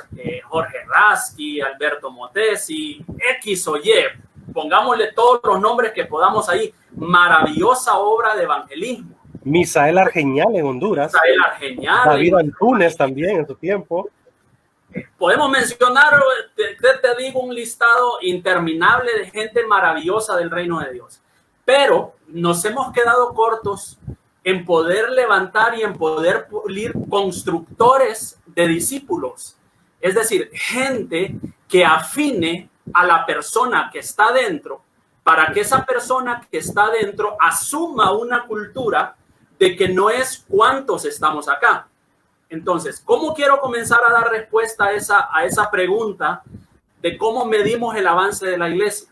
Jorge Rasky, Alberto Motesi, X o Y, pongámosle todos los nombres que podamos ahí. maravillosa obra de evangelismo. Misael Argenial en Honduras. Misael Argenial. David Antunes también en su tiempo. Podemos mencionar, te digo, un listado interminable de gente maravillosa del reino de Dios. Pero nos hemos quedado cortos en poder levantar y en poder pulir constructores de discípulos. Es decir, gente que afine a la persona que está dentro, para que esa persona que está dentro asuma una cultura de que no es cuántos estamos acá. Entonces, ¿cómo quiero comenzar a dar respuesta a esa pregunta de cómo medimos el avance de la iglesia?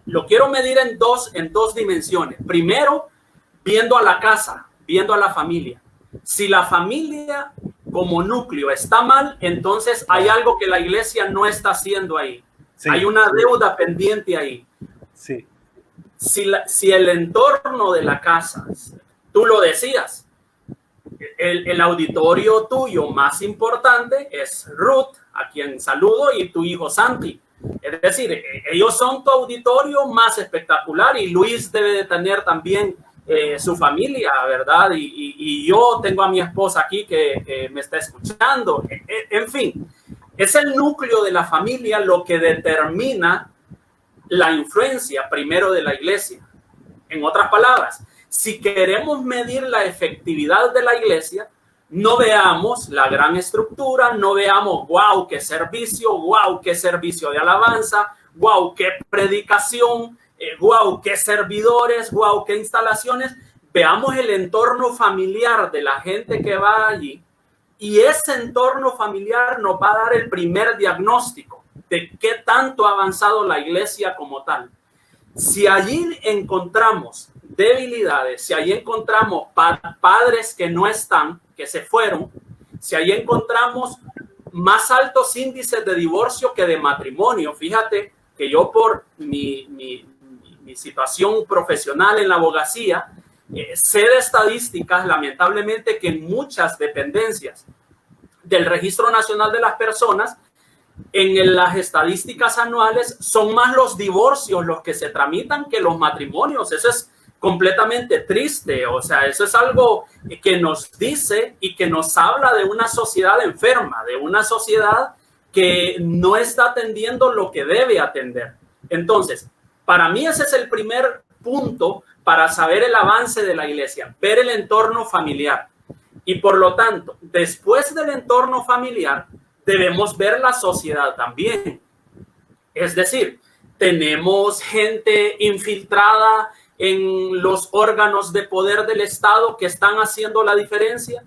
Lo quiero medir en dos dimensiones. Primero, viendo a la casa, viendo a la familia. Si la familia como núcleo está mal, entonces hay algo que la iglesia no está haciendo ahí. Sí, hay una deuda pendiente ahí. Sí. Si el entorno de la casa, tú lo decías, el auditorio tuyo más importante es Ruth, a quien saludo, y tu hijo Santi. Es decir, ellos son tu auditorio más espectacular, y Luis debe de tener también su familia, ¿verdad? Y yo tengo a mi esposa aquí que me está escuchando. En fin, es el núcleo de la familia lo que determina la influencia primero de la iglesia. En otras palabras, si queremos medir la efectividad de la iglesia, no veamos la gran estructura, no veamos, wow, qué servicio de alabanza, wow, qué predicación, wow, qué servidores, wow, qué instalaciones. Veamos el entorno familiar de la gente que va allí, y ese entorno familiar nos va a dar el primer diagnóstico de qué tanto ha avanzado la iglesia como tal. Si allí encontramos debilidades, si allí encontramos padres que no están, que se fueron, si allí encontramos más altos índices de divorcio que de matrimonio, fíjate que yo por mi situación profesional en la abogacía, sé de estadísticas, lamentablemente, que en muchas dependencias del Registro Nacional de las Personas, en las estadísticas anuales, son más los divorcios los que se tramitan que los matrimonios. Eso es completamente triste. O sea, eso es algo que nos dice y que nos habla de una sociedad enferma, de una sociedad que no está atendiendo lo que debe atender. Entonces, para mí ese es el primer punto para saber el avance de la iglesia, ver el entorno familiar. Y por lo tanto, después del entorno familiar, debemos ver la sociedad también. Es decir, tenemos gente infiltrada en los órganos de poder del Estado que están haciendo la diferencia.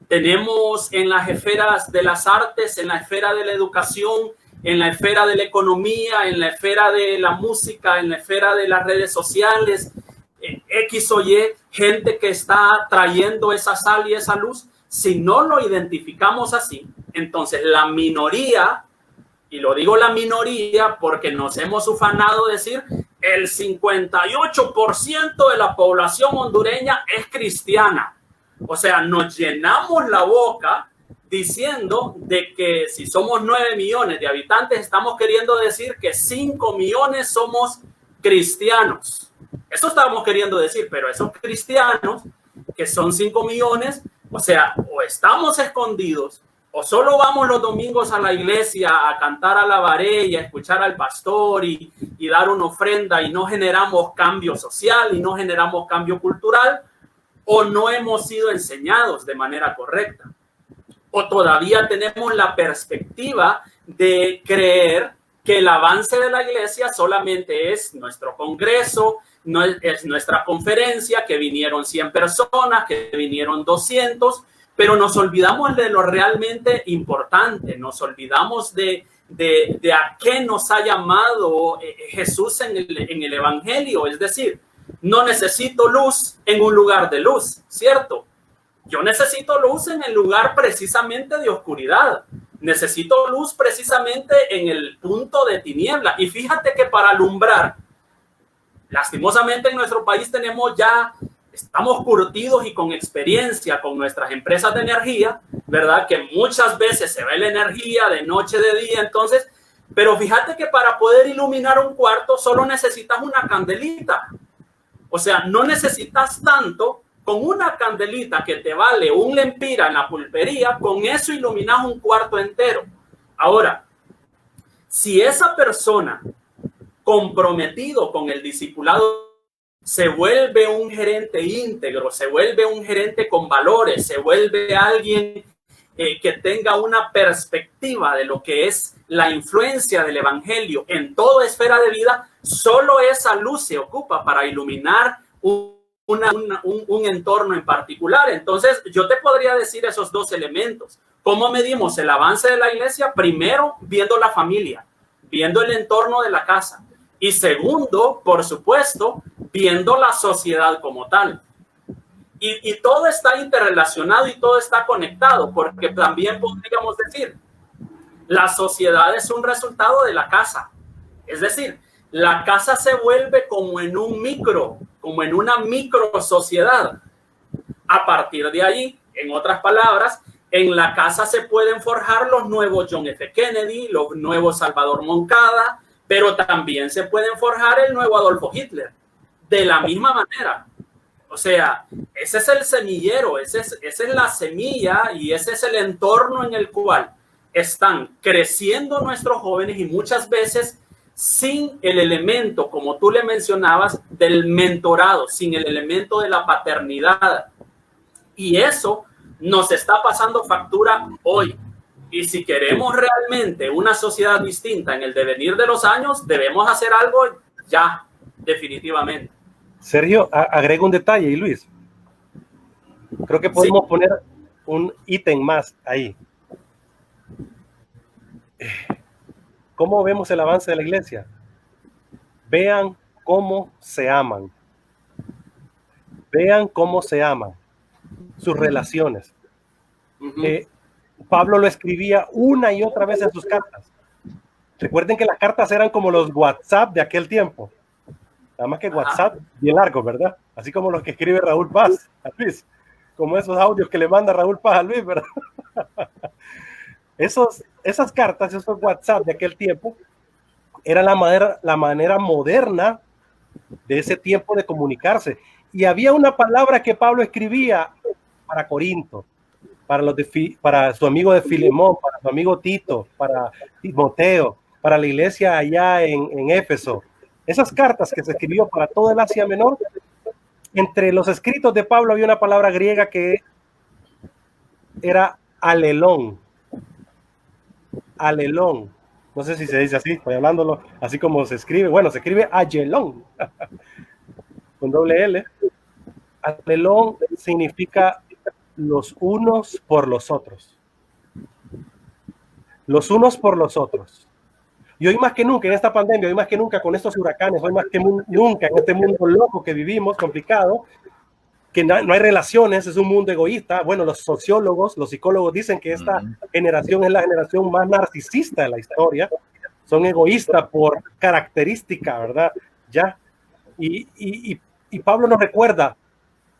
Tenemos en las esferas de las artes, en la esfera de la educación, en la esfera de la economía, en la esfera de la música, en la esfera de las redes sociales, X o Y, gente que está trayendo esa sal y esa luz. Si no lo identificamos así, entonces la minoría, y lo digo la minoría porque nos hemos ufanado decir, el 58% de la población hondureña es cristiana. O sea, nos llenamos la boca diciendo de que si somos 9 millones de habitantes, estamos queriendo decir que 5 millones somos cristianos. Eso estamos queriendo decir, pero esos cristianos, que son 5 millones, o sea, o estamos escondidos, o solo vamos los domingos a la iglesia a cantar alabaré y a escuchar al pastor y dar una ofrenda, y no generamos cambio social y no generamos cambio cultural, o no hemos sido enseñados de manera correcta, o todavía tenemos la perspectiva de creer que el avance de la iglesia solamente es nuestro congreso, no es nuestra conferencia, que vinieron 100 personas, que vinieron 200, pero nos olvidamos de lo realmente importante, nos olvidamos de a qué nos ha llamado Jesús en el Evangelio. Es decir, no necesito luz en un lugar de luz, ¿cierto? Yo necesito luz en el lugar precisamente de oscuridad. Necesito luz precisamente en el punto de tiniebla. Y fíjate que para alumbrar, lastimosamente en nuestro país estamos curtidos y con experiencia con nuestras empresas de energía, ¿verdad? Que muchas veces se ve la energía de noche, de día, entonces, pero fíjate que para poder iluminar un cuarto solo necesitas una candelita. O sea, no necesitas tanto. Con una candelita que te vale un lempira en la pulpería, con eso iluminas un cuarto entero. Ahora, si esa persona comprometido con el discipulado se vuelve un gerente íntegro, se vuelve un gerente con valores, se vuelve alguien que tenga una perspectiva de lo que es la influencia del evangelio en toda esfera de vida, solo esa luz se ocupa para iluminar un entorno en particular. Entonces, yo te podría decir esos dos elementos. ¿Cómo medimos el avance de la iglesia? Primero, viendo la familia, viendo el entorno de la casa. Y segundo, por supuesto, viendo la sociedad como tal. Y todo está interrelacionado y todo está conectado, porque también podríamos decir, la sociedad es un resultado de la casa. Es decir, la casa se vuelve como en una micro sociedad. A partir de ahí, en otras palabras, en la casa se pueden forjar los nuevos John F. Kennedy, los nuevos Salvador Moncada, pero también se pueden forjar el nuevo Adolfo Hitler. De la misma manera. O sea, ese es el semillero, esa es la semilla y ese es el entorno en el cual están creciendo nuestros jóvenes y muchas veces sin el elemento, como tú le mencionabas, del mentorado, sin el elemento de la paternidad. Y eso nos está pasando factura hoy. Y si queremos realmente una sociedad distinta en el devenir de los años, debemos hacer algo ya, definitivamente. Sergio, agrega un detalle, y Luis, creo que podemos poner un ítem más ahí. ¿Cómo vemos el avance de la iglesia? Vean cómo se aman. Vean cómo se aman. Sus relaciones. Pablo lo escribía una y otra vez en sus cartas. Recuerden que las cartas eran como los WhatsApp de aquel tiempo. Nada más que WhatsApp bien largo, ¿verdad? Así como los que escribe Raúl Paz a Luis. Como esos audios que le manda Raúl Paz a Luis, ¿verdad? Esas cartas, esos WhatsApp de aquel tiempo, era la manera moderna de ese tiempo de comunicarse. Y había una palabra que Pablo escribía para Corinto, para su amigo de Filemón, para su amigo Tito, para Timoteo, para la iglesia allá en Éfeso. Esas cartas que se escribió para todo el Asia Menor, entre los escritos de Pablo había una palabra griega que era alelón. Alelón. No sé si se dice así, estoy hablándolo así como se escribe. Bueno, se escribe ayelón, con doble L. Alelón significa los unos por los otros. Los unos por los otros. Y hoy más que nunca en esta pandemia, hoy más que nunca con estos huracanes, hoy más que nunca en este mundo loco que vivimos, complicado, que no hay relaciones, es un mundo egoísta. Bueno, los sociólogos, los psicólogos dicen que esta generación es la generación más narcisista de la historia. Son egoístas por característica, ¿verdad? Ya. Y Pablo nos recuerda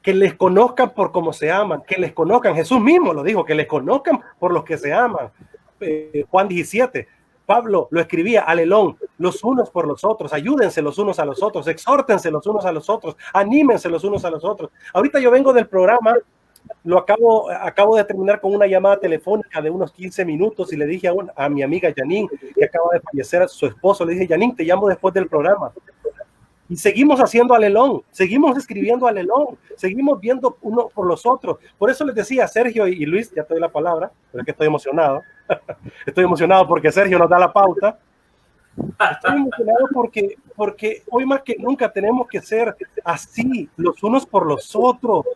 que les conozcan por cómo se aman, que les conozcan. Jesús mismo lo dijo, que les conozcan por los que se aman. Juan 17. Pablo lo escribía, alelón, los unos por los otros, ayúdense los unos a los otros, exhórtense los unos a los otros, anímense los unos a los otros. Ahorita yo vengo del programa, lo acabo de terminar con una llamada telefónica de unos 15 minutos y le dije a mi amiga Janine, que acaba de fallecer a su esposo, le dije, Janine, te llamo después del programa. Y seguimos haciendo alelón, seguimos escribiendo alelón, seguimos viendo uno por los otros. Por eso les decía, Sergio y Luis, ya te doy la palabra, pero es que estoy emocionado. Estoy emocionado porque Sergio nos da la pauta. Estoy emocionado porque hoy más que nunca tenemos que ser así, los unos por los otros.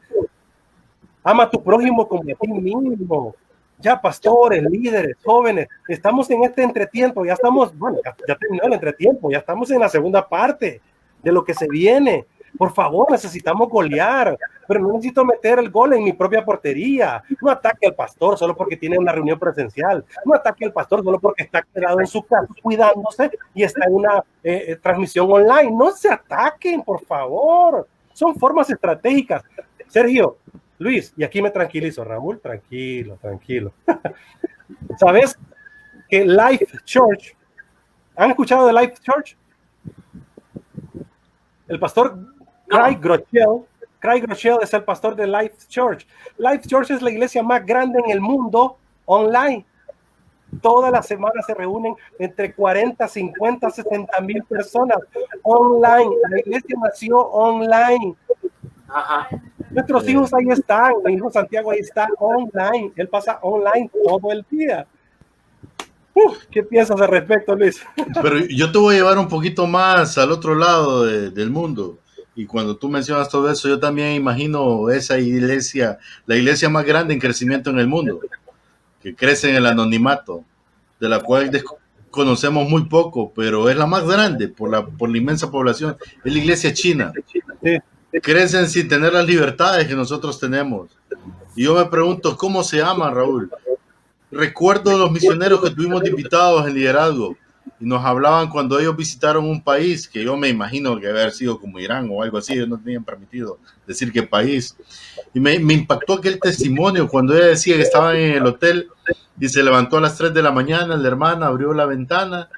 Ama a tu prójimo como a ti mismo. Ya pastores, líderes, jóvenes, estamos en este entretiempo, ya estamos, bueno, ya terminó el entretiempo, ya estamos en la segunda parte de lo que se viene. Por favor, necesitamos golear, pero no necesito meter el gol en mi propia portería. No ataque al pastor solo porque tiene una reunión presencial. No ataque al pastor solo porque está quedado en su casa cuidándose y está en una transmisión online. No se ataquen, por favor. Son formas estratégicas. Sergio, Luis, y aquí me tranquilizo. Raúl, tranquilo. ¿Sabes que Life Church? ¿Han escuchado de Life Church? El pastor Craig Groeschel. Craig Groeschel es el pastor de Life Church. Life Church es la iglesia más grande en el mundo online. Todas las semanas se reúnen entre 40, 50, 60 mil personas online. La iglesia nació online. Ajá. Nuestros hijos ahí están. Mi hijo Santiago ahí está online. Él pasa online todo el día. ¿Qué piensas al respecto, Luis? Pero yo te voy a llevar un poquito más al otro lado del mundo. Y cuando tú mencionas todo eso, yo también imagino esa iglesia, la iglesia más grande en crecimiento en el mundo, que crece en el anonimato, de la cual conocemos muy poco, pero es la más grande por la inmensa población. Es la iglesia china. Sí. Crecen sin tener las libertades que nosotros tenemos. Y yo me pregunto, ¿cómo se llaman, Raúl? Recuerdo los misioneros que tuvimos de invitados en liderazgo y nos hablaban cuando ellos visitaron un país que yo me imagino que debe haber sido como Irán o algo así. Ellos no tenían permitido decir qué país. Y me impactó aquel testimonio cuando ella decía que estaban en el hotel y se levantó a las 3 de la mañana, la hermana abrió la ventana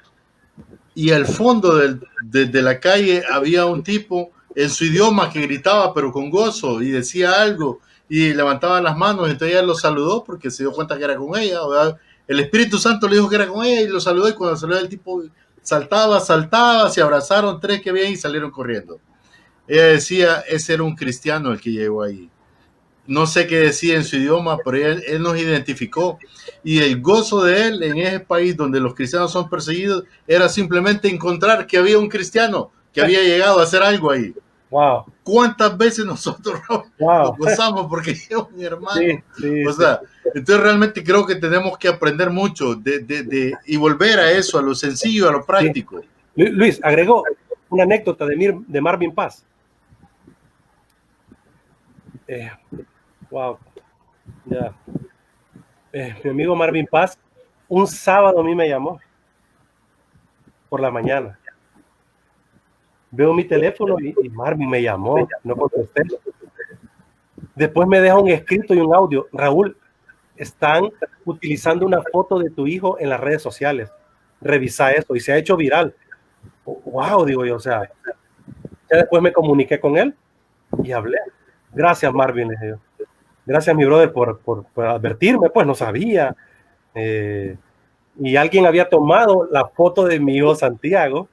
y al fondo de la calle había un tipo en su idioma que gritaba pero con gozo y decía algo y levantaba las manos. Entonces ella lo saludó porque se dio cuenta que era con ella, ¿verdad? El Espíritu Santo le dijo que era con ella y lo saludó, y cuando salió el tipo saltaba, se abrazaron 3 que había y salieron corriendo. Ella decía, ese era un cristiano el que llegó ahí. No sé qué decía en su idioma, pero él nos identificó. Y el gozo de él en ese país donde los cristianos son perseguidos era simplemente encontrar que había un cristiano que había llegado a hacer algo ahí. Wow. ¿Cuántas veces nosotros nos gozamos porque es mi hermano? Sí, o sea, entonces realmente creo que tenemos que aprender mucho y volver a eso, a lo sencillo, a lo práctico. Sí. Luis, agregó una anécdota de Marvin Paz. Wow. Ya. Mi amigo Marvin Paz, un sábado a mí me llamó por la mañana. Veo mi teléfono y Marvin me llamó, no contesté. Después me deja un escrito y un audio. Raúl, están utilizando una foto de tu hijo en las redes sociales. Revisa eso y se ha hecho viral. Wow, digo yo, o sea, ya después me comuniqué con él y hablé. Gracias, Marvin, le dije. Gracias, mi brother, por advertirme, pues no sabía. Y alguien había tomado la foto de mi hijo Santiago,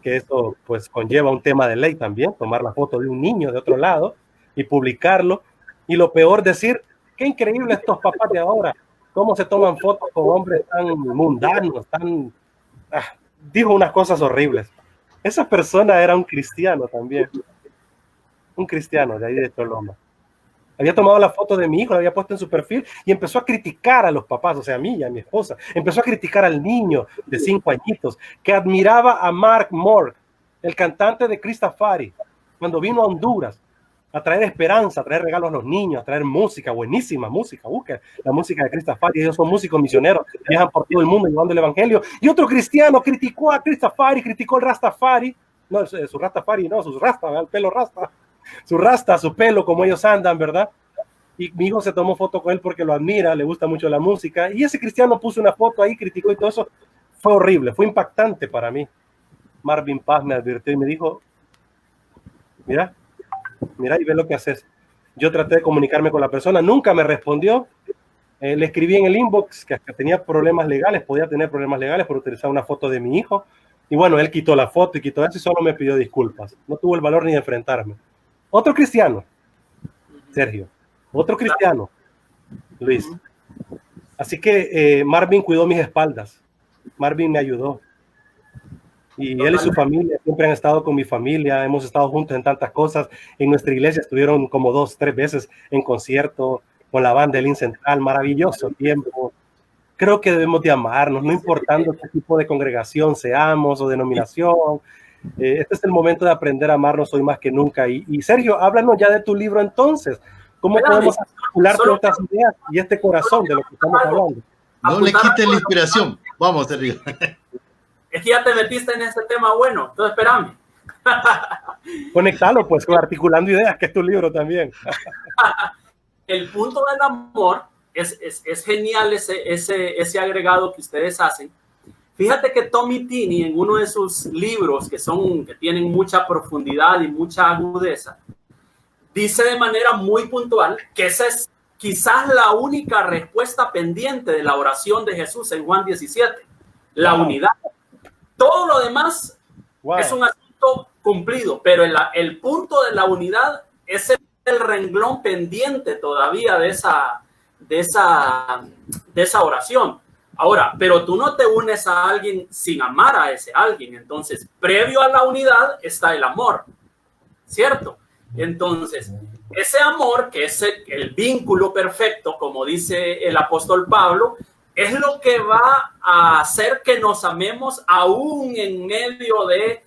que eso pues conlleva un tema de ley también, tomar la foto de un niño de otro lado y publicarlo. Y lo peor, decir, qué increíble estos papás de ahora, cómo se toman fotos con hombres tan mundanos, tan... dijo unas cosas horribles. Esa persona era un cristiano también, un cristiano de ahí de Choloma. Había tomado la foto de mi hijo, la había puesto en su perfil y empezó a criticar a los papás, o sea, a mí y a mi esposa. Empezó a criticar al niño de 5 añitos que admiraba a Mark Moore, el cantante de Christafari, cuando vino a Honduras a traer esperanza, a traer regalos a los niños, a traer música, buenísima música. Busca la música de Christafari, ellos son músicos misioneros, viajan por todo el mundo llevando el evangelio. Y otro cristiano criticó a Christafari, criticó el Rastafari, no, su Rastafari, no, su rasta, el pelo rasta. Su rasta, su pelo, como ellos andan, ¿verdad? Y mi hijo se tomó foto con él porque lo admira, le gusta mucho la música, y ese cristiano puso una foto ahí, criticó y todo eso. Fue horrible, fue impactante para mí. Marvin Paz me advirtió y me dijo, mira y ve lo que haces. Yo traté de comunicarme con la persona, nunca me respondió. Le escribí en el inbox que hasta tenía problemas legales, podía tener problemas legales por utilizar una foto de mi hijo, y bueno, él quitó la foto y quitó eso y solo me pidió disculpas. No tuvo el valor ni de enfrentarme. Otro cristiano, Sergio, otro cristiano, Luis. Así que Marvin cuidó mis espaldas, Marvin me ayudó. Y él y su familia siempre han estado con mi familia, hemos estado juntos en tantas cosas. En nuestra iglesia estuvieron como 2, 3 veces en concierto con la banda del Central, maravilloso tiempo. Creo que debemos de amarnos, no importando qué tipo de congregación seamos o denominación. Este es el momento de aprender a amarnos hoy más que nunca. Y Sergio, háblanos ya de tu libro entonces. ¿Cómo podemos articular todas estas ideas y este corazón de lo que estamos hablando? No le quites la inspiración. Vamos, Sergio. Es que ya te metiste en ese tema bueno, entonces espérame. Conectalo pues con Articulando Ideas, que es tu libro también. El punto del amor es genial ese agregado que ustedes hacen. Fíjate que Tommy Tini, en uno de sus libros que tienen mucha profundidad y mucha agudeza, dice de manera muy puntual que esa es quizás la única respuesta pendiente de la oración de Jesús en Juan 17, la unidad. Todo lo demás es un asunto cumplido, pero el punto de la unidad es el renglón pendiente todavía de esa oración. Ahora, pero tú no te unes a alguien sin amar a ese alguien. Entonces, previo a la unidad está el amor, ¿cierto? Entonces, ese amor, que es el vínculo perfecto, como dice el apóstol Pablo, es lo que va a hacer que nos amemos aún en medio de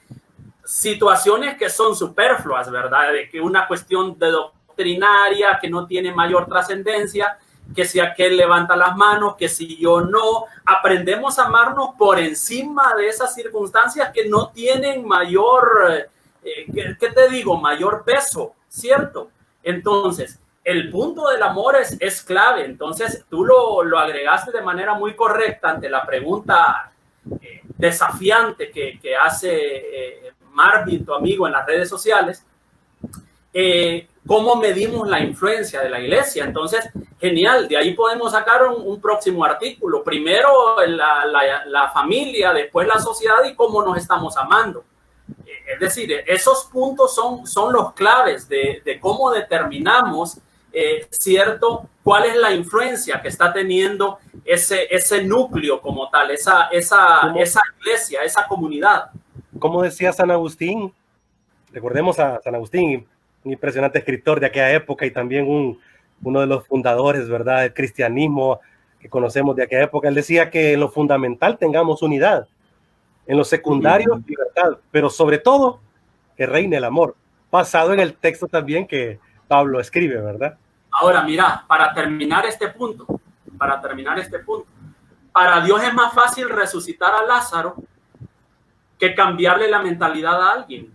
situaciones que son superfluas, ¿verdad? De que una cuestión de doctrinaria que no tiene mayor trascendencia, que si aquel levanta las manos, que si yo no, aprendemos a amarnos por encima de esas circunstancias que no tienen mayor, ¿qué te digo? Mayor peso, ¿cierto? Entonces, el punto del amor es clave. Entonces, tú lo agregaste de manera muy correcta ante la pregunta desafiante que hace Marvin, tu amigo, en las redes sociales. ¿Cómo medimos la influencia de la iglesia? Entonces, genial, de ahí podemos sacar un próximo artículo. Primero la familia, después la sociedad y cómo nos estamos amando. Es decir, esos puntos son los claves de cómo determinamos, ¿cierto? ¿Cuál es la influencia que está teniendo ese núcleo como tal, esa iglesia, esa comunidad? Como decía San Agustín, recordemos a San Agustín, un impresionante escritor de aquella época y también uno de los fundadores, ¿verdad?, del cristianismo que conocemos de aquella época. Él decía que en lo fundamental tengamos unidad, en lo secundario libertad, pero sobre todo que reine el amor, basado en el texto también que Pablo escribe, ¿verdad? Ahora, mira, para terminar este punto, para Dios es más fácil resucitar a Lázaro que cambiarle la mentalidad a alguien.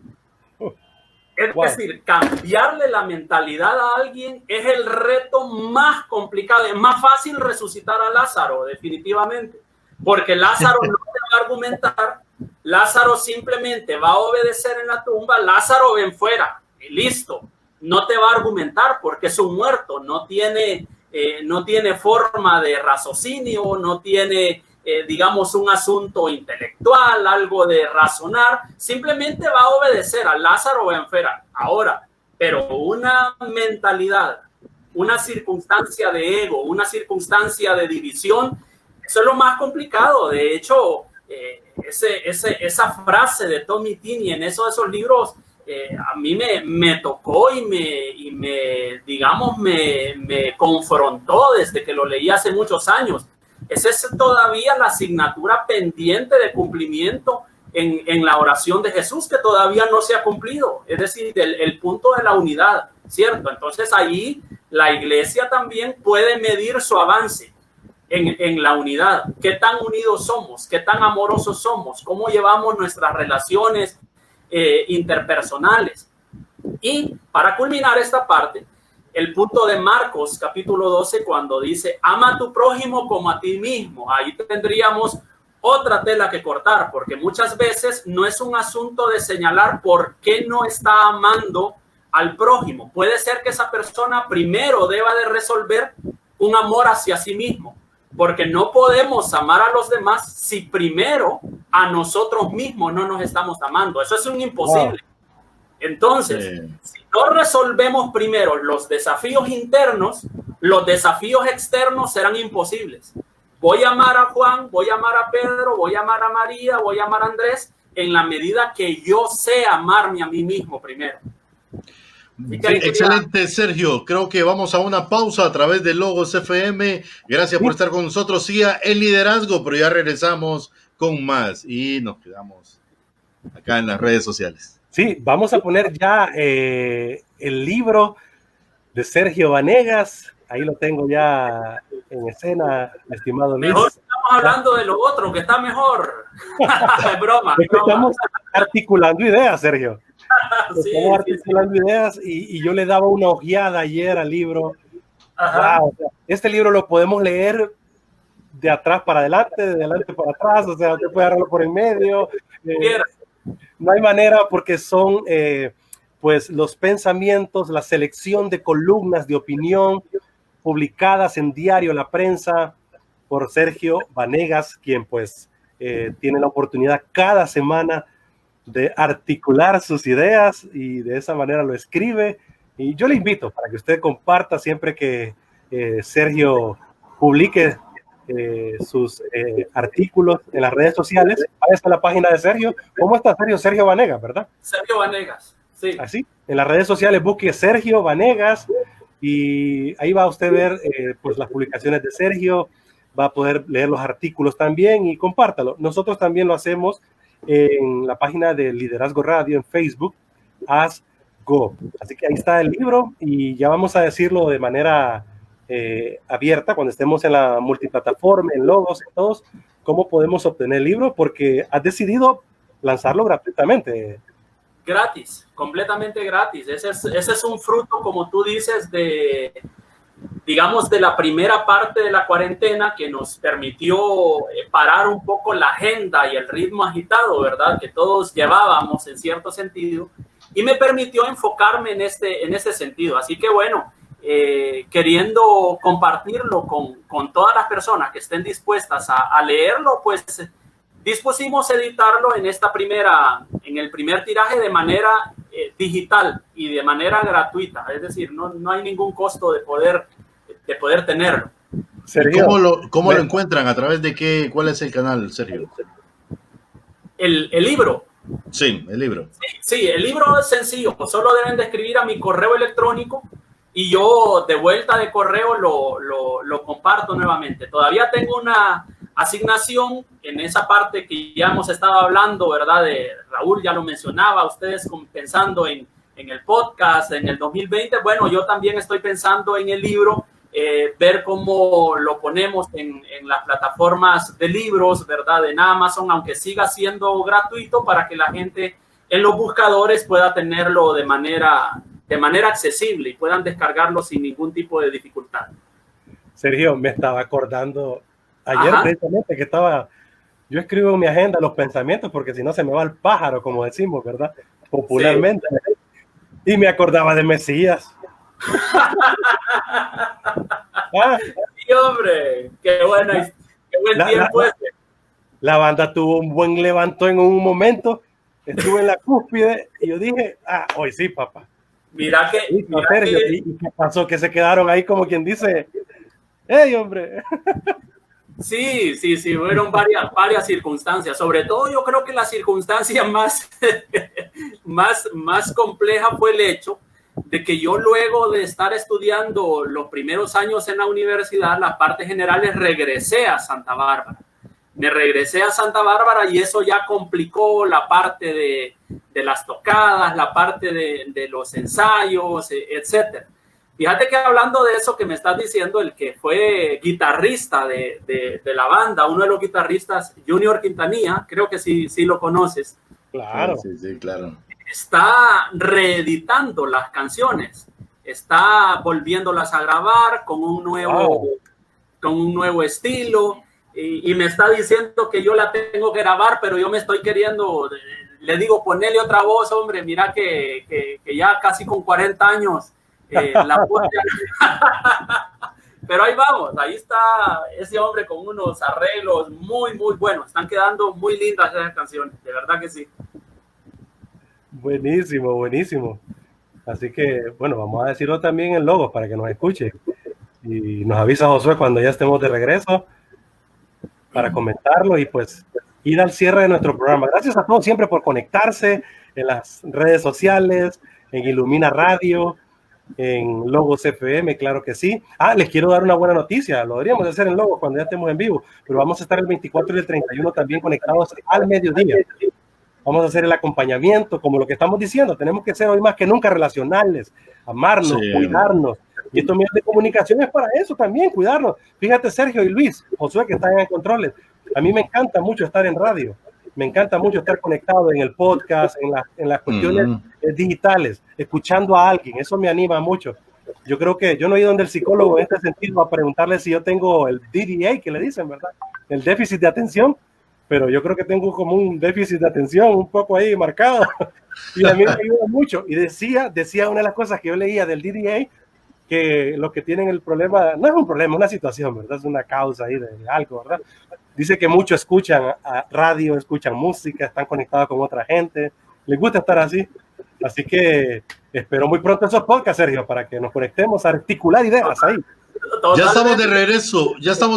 Es decir, cambiarle la mentalidad a alguien es el reto más complicado. Es más fácil resucitar a Lázaro, definitivamente, porque Lázaro no te va a argumentar, Lázaro simplemente va a obedecer en la tumba, Lázaro ven fuera y listo. No te va a argumentar porque es un muerto, no tiene forma de raciocinio, no tiene digamos, un asunto intelectual, algo de razonar, simplemente va a obedecer a Lázaro Benfera. Ahora, pero una mentalidad, una circunstancia de ego, una circunstancia de división, eso es lo más complicado. De hecho, esa frase de Tommy Tini en esos libros, a mí me tocó y me confrontó desde que lo leí hace muchos años. Esa es todavía la asignatura pendiente de cumplimiento en la oración de Jesús, que todavía no se ha cumplido. Es decir, el punto de la unidad, ¿cierto? Entonces ahí la iglesia también puede medir su avance en la unidad. ¿Qué tan unidos somos? ¿Qué tan amorosos somos? ¿Cómo llevamos nuestras relaciones interpersonales? Y para culminar esta parte, el punto de Marcos capítulo 12, cuando dice ama a tu prójimo como a ti mismo. Ahí tendríamos otra tela que cortar, porque muchas veces no es un asunto de señalar por qué no está amando al prójimo. Puede ser que esa persona primero deba de resolver un amor hacia sí mismo, porque no podemos amar a los demás si primero a nosotros mismos no nos estamos amando. Eso es un imposible. Wow. Entonces, si no resolvemos primero los desafíos internos, los desafíos externos serán imposibles. Voy a amar a Juan, voy a amar a Pedro, voy a amar a María, voy a amar a Andrés, en la medida que yo sé amarme a mí mismo primero. Sí, excelente, Sergio. Creo que vamos a una pausa a través de Logos FM. Gracias por estar con nosotros. Siga el liderazgo, pero ya regresamos con más y nos quedamos acá en las redes sociales. Sí, vamos a poner ya el libro de Sergio Vanegas. Ahí lo tengo ya en escena, estimado Luis. Mejor estamos hablando de lo otro, que está mejor. Es broma. Estamos articulando ideas, Sergio. Estamos articulando ideas y yo le daba una ojeada ayer al libro. Wow, este libro lo podemos leer de atrás para adelante, de adelante para atrás, o sea, usted puede agarrarlo por en medio. No hay manera porque son pues los pensamientos, la selección de columnas de opinión publicadas en Diario La Prensa por Sergio Vanegas, quien pues tiene la oportunidad cada semana de articular sus ideas y de esa manera lo escribe. Y yo le invito para que usted comparta siempre que Sergio publique sus artículos en las redes sociales. Ahí está la página de Sergio. ¿Cómo está Sergio? Sergio Vanegas, ¿verdad? Sergio Vanegas, sí. Así, en las redes sociales busque Sergio Vanegas y ahí va a usted ver pues las publicaciones de Sergio, va a poder leer los artículos también y compártalo. Nosotros también lo hacemos en la página de Liderazgo Radio en Facebook, As Go. Así que ahí está el libro y ya vamos a decirlo de manera abierta cuando estemos en la multiplataforma, en Logos, en todos, cómo podemos obtener el libro, porque has decidido lanzarlo gratuitamente. Gratis, completamente gratis. Ese es un fruto, como tú dices, digamos, de la primera parte de la cuarentena que nos permitió parar un poco la agenda y el ritmo agitado, ¿verdad? Que todos llevábamos en cierto sentido, y me permitió enfocarme en ese sentido. Así que bueno, queriendo compartirlo con todas las personas que estén dispuestas a leerlo, pues dispusimos editarlo en el primer tiraje de manera digital y de manera gratuita. Es decir, no hay ningún costo de poder tenerlo. Sergio, ¿Cómo lo encuentran? ¿A través de qué? ¿Cuál es el canal, Sergio? El libro. Sí, el libro. Sí, el libro es sencillo. Solo deben de escribir a mi correo electrónico y yo de vuelta de correo lo comparto nuevamente. Todavía tengo una asignación en esa parte que ya hemos estado hablando, ¿verdad? Raúl ya lo mencionaba, ustedes pensando en el podcast, en el 2020. Bueno, yo también estoy pensando en el libro, ver cómo lo ponemos en las plataformas de libros, ¿verdad? En Amazon, aunque siga siendo gratuito para que la gente en los buscadores pueda tenerlo de manera accesible y puedan descargarlo sin ningún tipo de dificultad. Sergio, me estaba acordando ayer precisamente que yo escribo en mi agenda los pensamientos porque si no se me va el pájaro, como decimos, ¿verdad? Popularmente. Sí. Y me acordaba de Mesías. Sí, hombre, qué buen tiempo ese. La banda tuvo un buen levantón en un momento, estuve en la cúspide y yo dije, hoy sí, papá. Mira que... ¿Y qué pasó? Que se quedaron ahí como quien dice, ¡hey, hombre! Sí, fueron varias circunstancias. Sobre todo yo creo que la circunstancia más compleja fue el hecho de que yo, luego de estar estudiando los primeros años en la universidad, las partes generales, regresé a Santa Bárbara. Me regresé a Santa Bárbara y eso ya complicó la parte de las tocadas, la parte de los ensayos, etcétera. Fíjate que hablando de eso que me estás diciendo, el que fue guitarrista de la banda, uno de los guitarristas, Junior Quintanilla, creo que sí lo conoces. Claro. Sí, claro. Está reeditando las canciones, está volviéndolas a grabar con un nuevo estilo y me está diciendo que yo la tengo que grabar, pero yo me estoy queriendo, le digo, ponele otra voz, hombre, mira que ya casi con 40 años la voz pero ahí vamos, ahí está ese hombre con unos arreglos muy, muy buenos, están quedando muy lindas esas canciones, de verdad que sí. Buenísimo, buenísimo. Así que, bueno, vamos a decirlo también en Logos para que nos escuche. Y nos avisa Josué cuando ya estemos de regreso para comentarlo y pues ir al cierre de nuestro programa. Gracias a todos siempre por conectarse en las redes sociales, en Ilumina Radio, en Logos FM, claro que sí. Les quiero dar una buena noticia. Lo deberíamos hacer en Logos cuando ya estemos en vivo, pero vamos a estar el 24 y el 31 también conectados al mediodía. Vamos a hacer el acompañamiento, como lo que estamos diciendo. Tenemos que ser hoy más que nunca relacionales, amarnos, cuidarnos. Y estos medios de comunicación es para eso también, cuidarnos. Fíjate, Sergio y Luis, Josué, que están en controles. A mí me encanta mucho estar en radio. Me encanta mucho estar conectado en el podcast, en las cuestiones digitales, escuchando a alguien. Eso me anima mucho. Yo creo que yo no he ido donde el psicólogo en este sentido a preguntarle si yo tengo el DDA, que le dicen, ¿verdad? El déficit de atención, pero yo creo que tengo como un déficit de atención un poco ahí marcado y a mí me ayuda mucho. Y decía una de las cosas que yo leía del DDA, que los que tienen el problema, no es un problema, es una situación, ¿verdad? Es una causa ahí de algo, ¿verdad? Dice que muchos escuchan radio, escuchan música, están conectados con otra gente, les gusta estar así. Así que espero muy pronto esos podcasts, Sergio, para que nos conectemos a articular ideas ahí. Ya estamos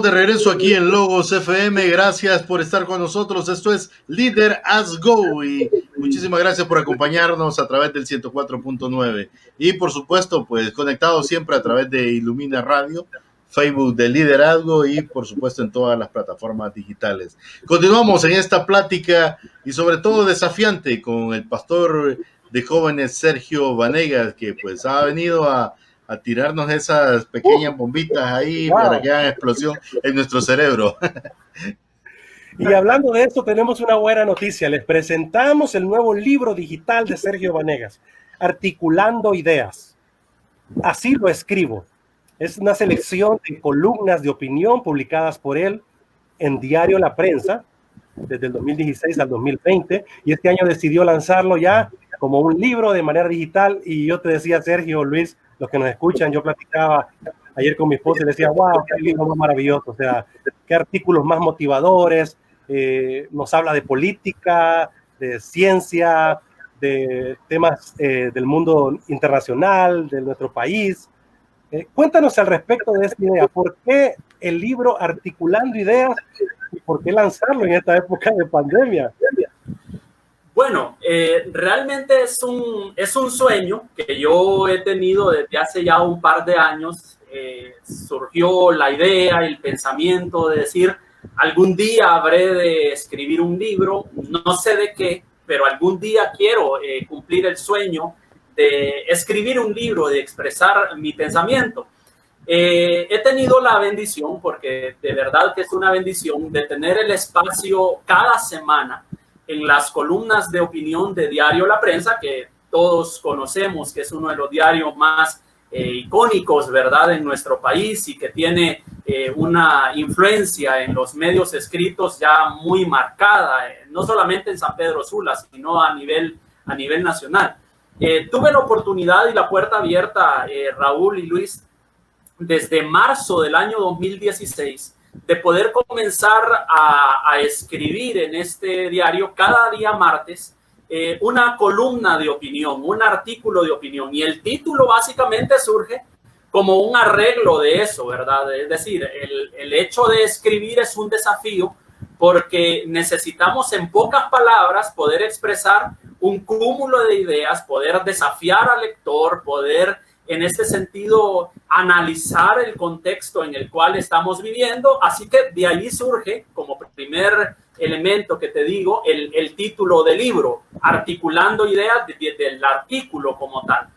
de regreso aquí en Logos FM. Gracias por estar con nosotros. Esto es Leader as Go y muchísimas gracias por acompañarnos a través del 104.9 y por supuesto pues conectados siempre a través de Ilumina Radio, Facebook de Liderazgo y por supuesto en todas las plataformas digitales. Continuamos en esta plática y sobre todo desafiante con el pastor de jóvenes Sergio Vanegas, que pues ha venido a tirarnos esas pequeñas bombitas ahí para que hagan explosión en nuestro cerebro. Y hablando de esto, tenemos una buena noticia. Les presentamos el nuevo libro digital de Sergio Vanegas, Articulando Ideas. Así lo escribo. Es una selección de columnas de opinión publicadas por él en Diario La Prensa desde el 2016 al 2020 y este año decidió lanzarlo ya como un libro de manera digital. Y yo te decía, Sergio, Luis, los que nos escuchan, yo platicaba ayer con mi esposa y le decía, wow, qué libro más maravilloso, o sea, qué artículos más motivadores, nos habla de política, de ciencia, de temas del mundo internacional, de nuestro país. Cuéntanos al respecto de esta idea, ¿por qué el libro Articulando Ideas y por qué lanzarlo en esta época de pandemia? Bueno, realmente es un sueño que yo he tenido desde hace ya un par de años. Surgió la idea, el pensamiento de decir, algún día habré de escribir un libro, no sé de qué, pero algún día quiero cumplir el sueño de escribir un libro, de expresar mi pensamiento. He tenido la bendición, porque de verdad que es una bendición, de tener el espacio cada semana en las columnas de opinión de Diario La Prensa, que todos conocemos que es uno de los diarios más icónicos, ¿verdad?, en nuestro país y que tiene una influencia en los medios escritos ya muy marcada, no solamente en San Pedro Sula, sino a nivel nacional. Tuve la oportunidad y la puerta abierta, Raúl y Luis, desde marzo del año 2016, de poder comenzar a escribir en este diario cada día martes una columna de opinión, un artículo de opinión. Y el título básicamente surge como un arreglo de eso, ¿verdad? Es decir, el hecho de escribir es un desafío porque necesitamos en pocas palabras poder expresar un cúmulo de ideas, poder desafiar al lector, poder en este sentido analizar el contexto en el cual estamos viviendo. Así que de ahí surge como primer elemento que te digo el título del libro, Articulando Ideas, del artículo como tal.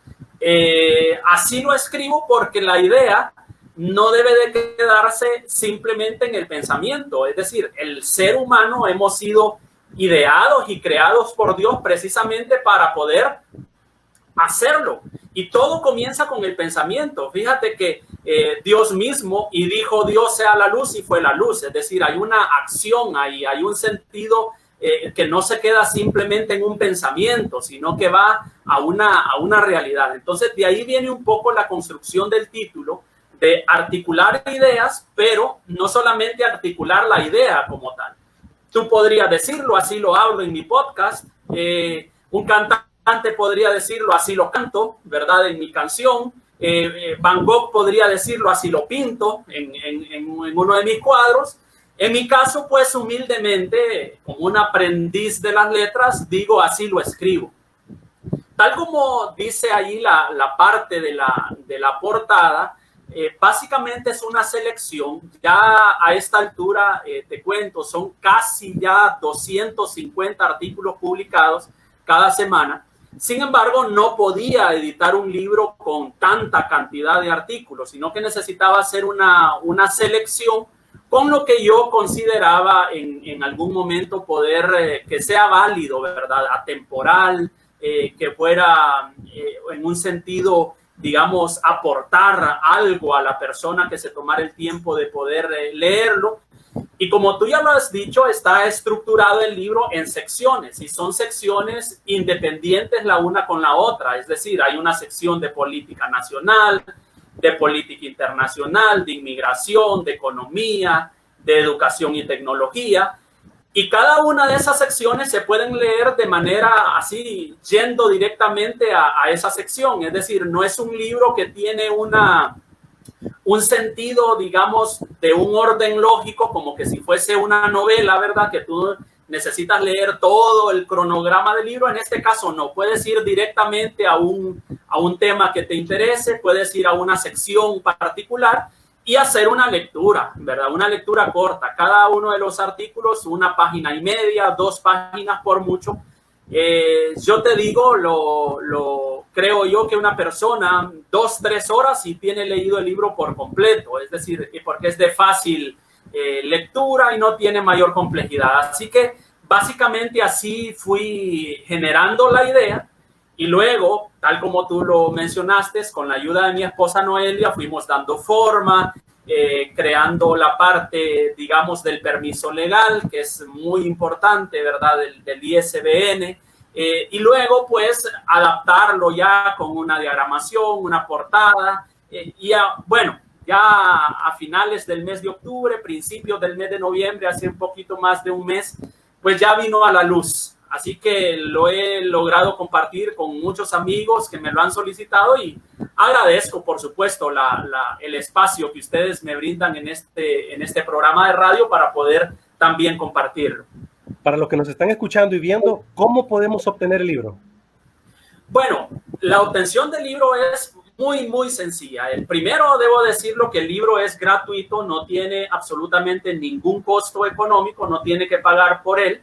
Así lo escribo porque la idea no debe de quedarse simplemente en el pensamiento. Es decir, el ser humano hemos sido ideados y creados por Dios precisamente para poder hacerlo. Y todo comienza con el pensamiento. Fíjate que Dios mismo, y dijo Dios sea la luz, y fue la luz. Es decir, hay una acción ahí, hay un sentido que no se queda simplemente en un pensamiento, sino que va a una realidad. Entonces, de ahí viene un poco la construcción del título, de articular ideas, pero no solamente articular la idea como tal. Tú podrías decirlo, así lo hablo en mi podcast. Un cantante podría decirlo, así lo canto, ¿verdad?, en mi canción. Van Gogh podría decirlo, así lo pinto en uno de mis cuadros. En mi caso, pues humildemente, como un aprendiz de las letras, digo, así lo escribo. Tal como dice ahí la parte de la portada, básicamente es una selección. Ya a esta altura, te cuento, son casi ya 250 artículos publicados cada semana. Sin embargo, no podía editar un libro con tanta cantidad de artículos, sino que necesitaba hacer una selección con lo que yo consideraba en algún momento poder que sea válido, ¿verdad?, atemporal, que fuera en un sentido digamos, aportar algo a la persona que se tomara el tiempo de poder leerlo. Y como tú ya lo has dicho, está estructurado el libro en secciones y son secciones independientes la una con la otra. Es decir, hay una sección de política nacional, de política internacional, de inmigración, de economía, de educación y tecnología. Y cada una de esas secciones se pueden leer de manera así, yendo directamente a esa sección. Es decir, no es un libro que tiene un sentido, digamos, de un orden lógico, como que si fuese una novela, ¿verdad? Que tú necesitas leer todo el cronograma del libro. En este caso no, puedes ir directamente a un tema que te interese, puedes ir a una sección particular y hacer una lectura, ¿verdad? Una lectura corta. Cada uno de los artículos, 1,5 páginas, 2 páginas por mucho. Yo te digo, creo yo que una persona 2-3 horas y tiene leído el libro por completo, es decir, porque es de fácil lectura y no tiene mayor complejidad. Así que básicamente así fui generando la idea y luego, tal como tú lo mencionaste, con la ayuda de mi esposa Noelia, fuimos dando forma, creando la parte, digamos, del permiso legal, que es muy importante, ¿verdad? Del ISBN. Y luego, pues, adaptarlo ya con una diagramación, una portada. Bueno, ya a finales del mes de octubre, principios del mes de noviembre, hace un poquito más de un mes, pues ya vino a la luz. Así que lo he logrado compartir con muchos amigos que me lo han solicitado y agradezco, por supuesto, el espacio que ustedes me brindan en este programa de radio para poder también compartirlo. Para los que nos están escuchando y viendo, ¿cómo podemos obtener el libro? Bueno, la obtención del libro es muy, muy sencilla. Primero debo decirlo que el libro es gratuito, no tiene absolutamente ningún costo económico, no tiene que pagar por él.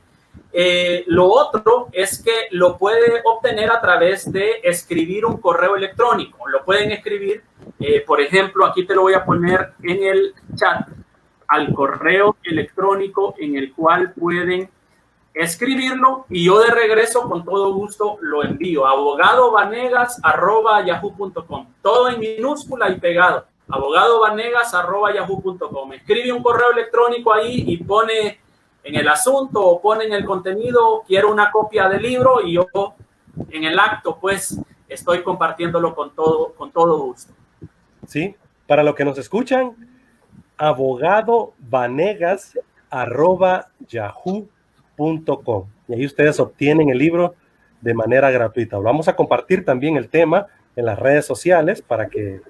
Lo otro es que lo puede obtener a través de escribir un correo electrónico. Lo pueden escribir, por ejemplo, aquí te lo voy a poner en el chat, al correo electrónico en el cual pueden escribirlo y yo de regreso con todo gusto lo envío. abogadovanegas@yahoo.com, todo en minúscula y pegado. abogadovanegas@yahoo.com. Escribe un correo electrónico ahí y pone en el asunto o pone en el contenido, quiero una copia del libro y yo en el acto pues estoy compartiéndolo con todo gusto. Sí, para los que nos escuchan, abogadovanegas@yahoo.com y ahí ustedes obtienen el libro de manera gratuita. Vamos a compartir también el tema en las redes sociales para que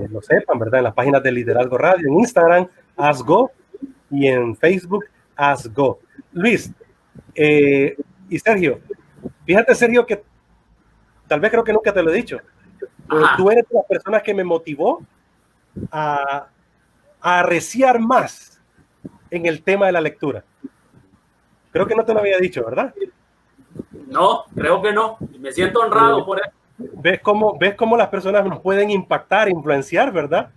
lo sepan, ¿verdad? En las páginas de Liderazgo Radio, en Instagram, ASGO, y en Facebook, ASGO. Luis y Sergio, fíjate, Sergio, que tal vez creo que nunca te lo he dicho, pero tú eres de las personas que me motivó a arreciar más en el tema de la lectura. Creo que no te lo había dicho, ¿verdad? No, creo que no. Me siento honrado por eso. ¿Ves cómo las personas nos pueden impactar, influenciar, ¿verdad?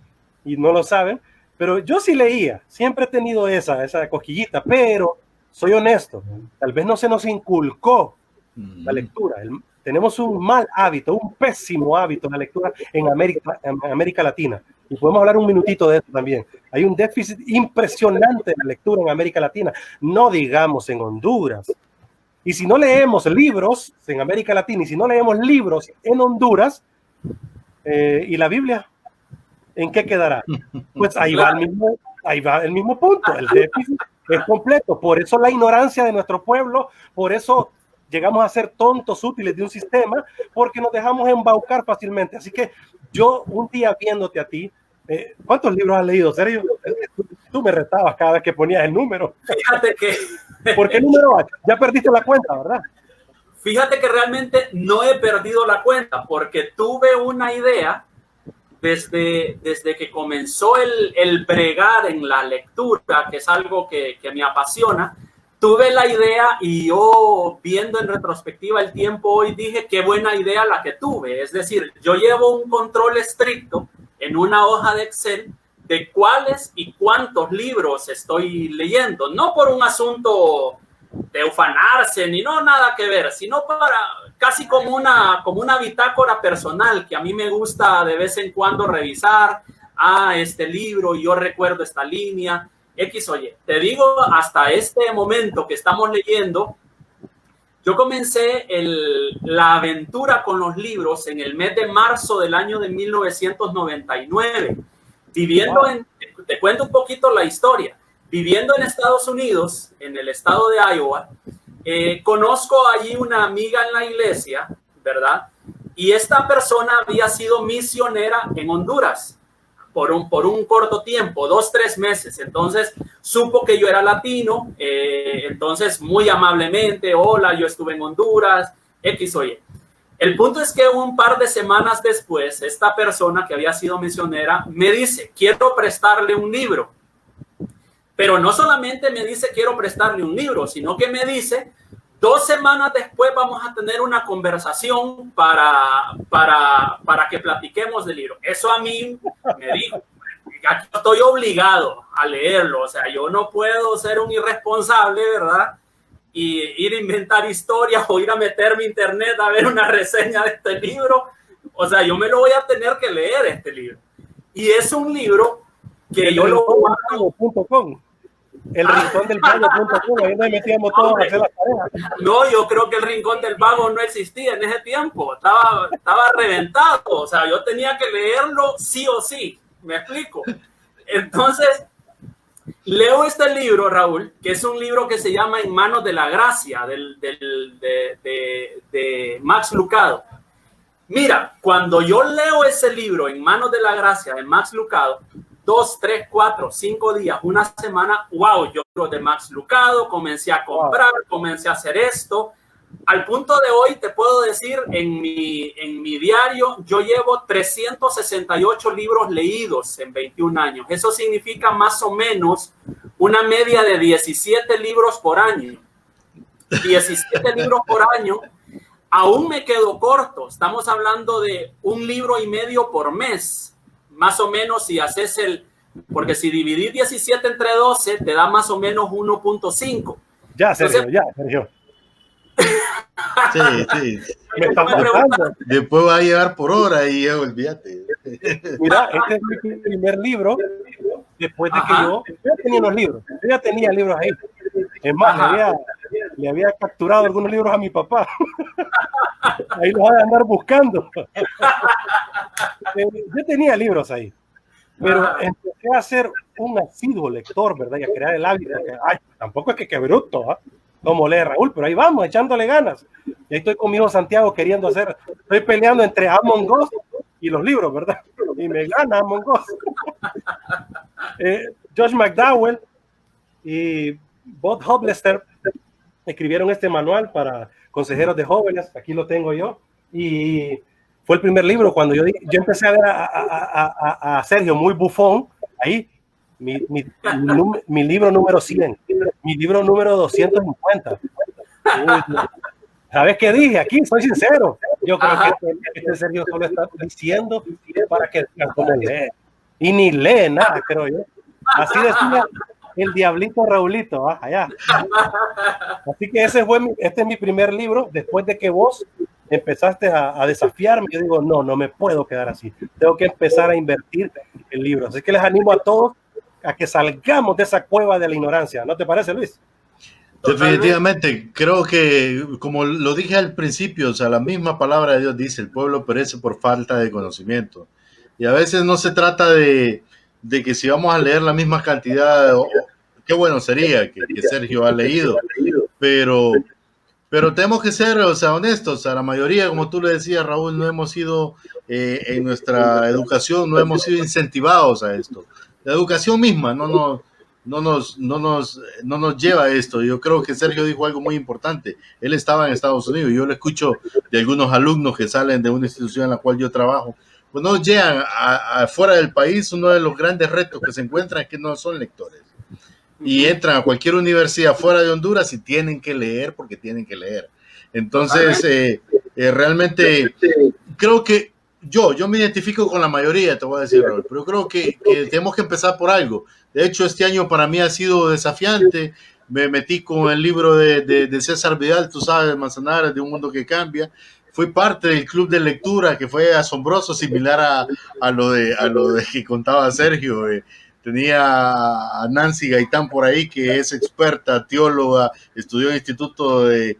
Y no lo saben. Pero yo sí leía, siempre he tenido esa cosquillita, pero soy honesto, tal vez no se nos inculcó la lectura. Tenemos un mal hábito, un pésimo hábito de la lectura en América Latina. Y podemos hablar un minutito de eso también. Hay un déficit impresionante de la lectura en América Latina, no digamos en Honduras. Y si no leemos libros en América Latina y si no leemos libros en Honduras, ¿y la Biblia? ¿En qué quedará? Pues ahí va el mismo punto. El déficit es completo. Por eso la ignorancia de nuestro pueblo, por eso llegamos a ser tontos útiles de un sistema, porque nos dejamos embaucar fácilmente. Así que yo un día viéndote a ti, ¿cuántos libros has leído, Sergio? Tú me retabas cada vez que ponías el número. Fíjate que... ¿Por qué número vas? Ya perdiste la cuenta, ¿verdad? Fíjate que realmente no he perdido la cuenta, porque tuve una idea desde que comenzó el bregar en la lectura, que es algo que me apasiona. Tuve la idea y yo, viendo en retrospectiva el tiempo hoy, dije qué buena idea la que tuve. Es decir, yo llevo un control estricto en una hoja de Excel de cuáles y cuántos libros estoy leyendo. No por un asunto de ufanarse, ni no nada que ver, sino para casi como una bitácora personal que a mí me gusta de vez en cuando revisar. Este libro, yo recuerdo esta línea, X, oye, te digo, hasta este momento que estamos leyendo, yo comencé la aventura con los libros en el mes de marzo del año de 1999, viviendo te cuento un poquito la historia, viviendo en Estados Unidos, en el estado de Iowa. Conozco allí una amiga en la iglesia, ¿verdad? Y esta persona había sido misionera en Honduras por un corto tiempo, 2-3 meses. Entonces supo que yo era latino, entonces muy amablemente, hola, yo estuve en Honduras, X o Y. El punto es que un par de semanas después, esta persona que había sido misionera me dice, quiero prestarle un libro. Pero no solamente me dice, quiero prestarle un libro, sino que me dice, 2 semanas después vamos a tener una conversación para que platiquemos del libro. Eso a mí me dijo, aquí estoy obligado a leerlo, o sea, yo no puedo ser un irresponsable, ¿verdad? Y ir a inventar historias o ir a meterme a internet a ver una reseña de este libro. O sea, yo me lo voy a tener que leer, este libro. Y es un libro que yo lo... El rincón del vago.com, ahí nos metíamos todos a hacer las tareas. No, yo creo que el rincón del vago no existía en ese tiempo, estaba reventado, o sea, yo tenía que leerlo sí o sí, ¿me explico? Entonces, leo este libro, Raúl, que es un libro que se llama En manos de la gracia, de Max Lucado. Mira, cuando yo leo ese libro, En manos de la gracia, de Max Lucado, 2, 3, 4, 5 días, una semana, wow, yo de Max Lucado, comencé a comprar, comencé a hacer esto. Al punto de hoy te puedo decir, en mi diario, yo llevo 368 libros leídos en 21 años. Eso significa más o menos una media de 17 libros por año. 17 libros por año, aún me quedo corto. Estamos hablando de 1,5 libros por mes. Más o menos si haces porque si dividís 17 entre 12, te da más o menos 1.5. Ya, Sergio. Sí. Después va a llegar por hora y olvídate. Mira, este es mi primer libro. Después de que yo ya tenía los libros. Yo ya tenía libros ahí. Es más, le había capturado algunos libros a mi papá. Ahí los voy a andar buscando. Yo tenía libros ahí. Pero empecé a ser un asiduo lector, ¿verdad? Y a crear el hábito. Tampoco es que bruto, ¿eh? Como lee Raúl, pero ahí vamos, echándole ganas. Y ahí estoy con mi hijo Santiago queriendo estoy peleando entre Among Us y los libros, ¿verdad? Y me gana Among Us. Josh McDowell y Bob Hoblester escribieron este manual para consejeros de jóvenes. Aquí lo tengo yo. Y fue el primer libro cuando yo empecé a ver a Sergio muy bufón. Ahí, mi libro número 100, mi libro número 250. ¿Sabes qué dije? Aquí soy sincero. Yo creo que este Sergio solo está diciendo para que como lee. Y ni lee nada, creo yo. Así decía el diablito Raulito, allá. Así que este es mi primer libro. Después de que vos empezaste a desafiarme, yo digo, no me puedo quedar así. Tengo que empezar a invertir en libros. Así que les animo a todos a que salgamos de esa cueva de la ignorancia. ¿No te parece, Luis? Definitivamente, creo que, como lo dije al principio, o sea, la misma palabra de Dios dice, el pueblo perece por falta de conocimiento. Y a veces no se trata de que si vamos a leer la misma cantidad, qué bueno sería que Sergio ha leído, pero tenemos que ser, o sea, honestos. O sea, la mayoría, como tú le decías, Raúl, no hemos sido, en nuestra educación, no hemos sido incentivados a esto. La educación misma no nos lleva a esto. Yo creo que Sergio dijo algo muy importante. Él estaba en Estados Unidos. Yo lo escucho de algunos alumnos que salen de una institución en la cual yo trabajo. Pues no llegan fuera del país. Uno de los grandes retos que se encuentran es que no son lectores. Y entran a cualquier universidad fuera de Honduras y tienen que leer porque tienen que leer. Entonces, realmente creo que yo me identifico con la mayoría, te voy a decir, Raúl, pero creo que tenemos que empezar por algo. De hecho, este año para mí ha sido desafiante me metí con el libro de César Vidal, tú sabes, Manzanares, de Un Mundo que Cambia. Fui parte del club de lectura que fue asombroso, similar a lo de que contaba Sergio. Tenía a Nancy Gaitán por ahí, que es experta, teóloga, estudió en el Instituto de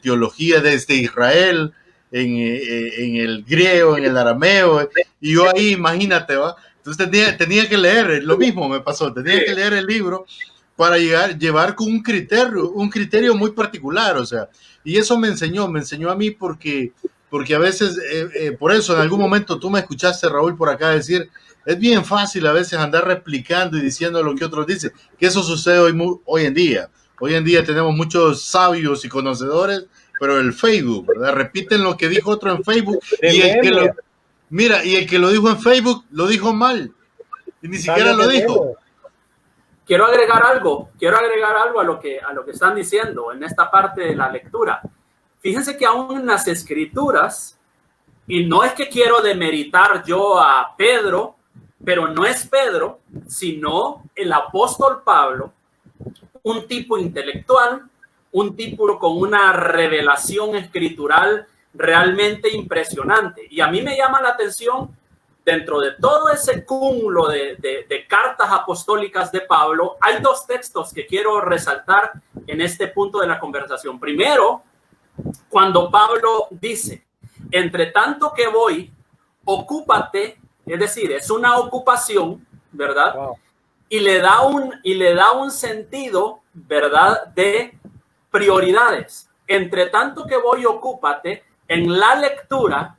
Teología desde Israel, en el griego, en el arameo, y yo ahí, imagínate, ¿va? Entonces tenía que leer, lo mismo me pasó, tenía que leer el libro para llevar con un criterio muy particular, o sea, y eso me enseñó a mí porque a veces, por eso en algún momento tú me escuchaste, Raúl, por acá decir, es bien fácil a veces andar replicando y diciendo lo que otros dicen, que eso sucede hoy en día. Hoy en día tenemos muchos sabios y conocedores, pero el Facebook, ¿verdad? Repiten lo que dijo otro en Facebook y el que lo dijo en Facebook lo dijo mal y ni siquiera lo dijo. Quiero agregar algo a lo que están diciendo en esta parte de la lectura. Fíjense que aún en las escrituras, y no es que quiero demeritar yo a Pedro, pero no es Pedro, sino el apóstol Pablo, un tipo intelectual, un tipo con una revelación escritural realmente impresionante. Y a mí me llama la atención, dentro de todo ese cúmulo de cartas apostólicas de Pablo, hay dos textos que quiero resaltar en este punto de la conversación. Primero, cuando Pablo dice, entre tanto que voy, ocúpate, es decir, es una ocupación, ¿verdad? Wow. Y le da un sentido, ¿verdad?, de prioridades. Entre tanto que voy, ocúpate en la lectura,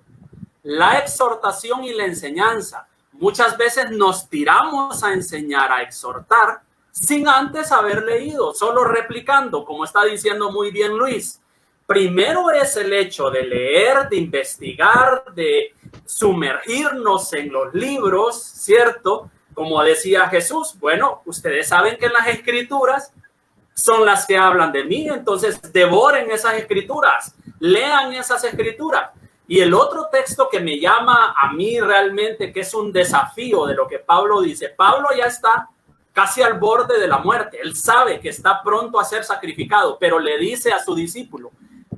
la exhortación y la enseñanza. Muchas veces nos tiramos a enseñar, a exhortar, sin antes haber leído, solo replicando, como está diciendo muy bien Luis. Primero es el hecho de leer, de investigar, de sumergirnos en los libros, ¿cierto? Como decía Jesús, bueno, ustedes saben que en las escrituras son las que hablan de mí, entonces devoren esas escrituras, lean esas escrituras. Y el otro texto que me llama a mí realmente, que es un desafío de lo que Pablo dice, Pablo ya está casi al borde de la muerte, él sabe que está pronto a ser sacrificado, pero le dice a su discípulo,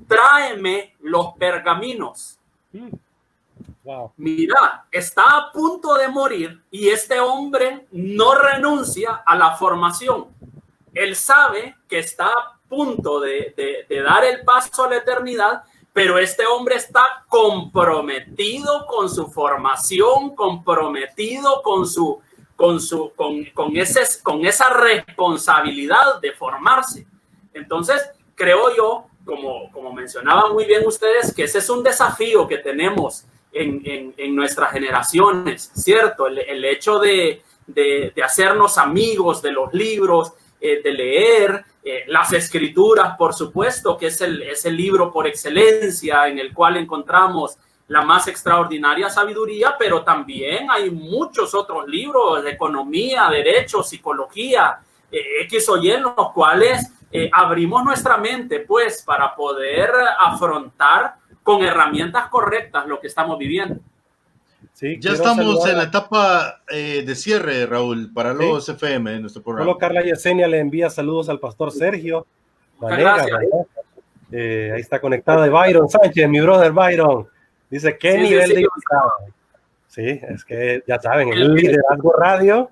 tráeme los pergaminos. Wow. Mira, está a punto de morir y este hombre no renuncia a la formación. Él sabe que está a punto de dar el paso a la eternidad, pero este hombre está comprometido con su formación, comprometido con esa responsabilidad de formarse. Entonces, creo yo, como mencionaban muy bien ustedes, que ese es un desafío que tenemos en nuestras generaciones, ¿cierto? El hecho de hacernos amigos de los libros, de leer las escrituras, por supuesto, que es el libro por excelencia en el cual encontramos la más extraordinaria sabiduría, pero también hay muchos otros libros de economía, derecho, psicología, X o Y, en los cuales abrimos nuestra mente, pues, para poder afrontar con herramientas correctas lo que estamos viviendo. Sí, ya estamos en la etapa de cierre, Raúl, para Logos FM en nuestro programa. Solo Carla Yesenia le envía saludos al pastor Sergio. Gracias. Ahí está conectada Byron Sánchez, mi brother Byron. Dice, ¿qué nivel de invitado? Sí, es que ya saben, el Liderazgo Radio.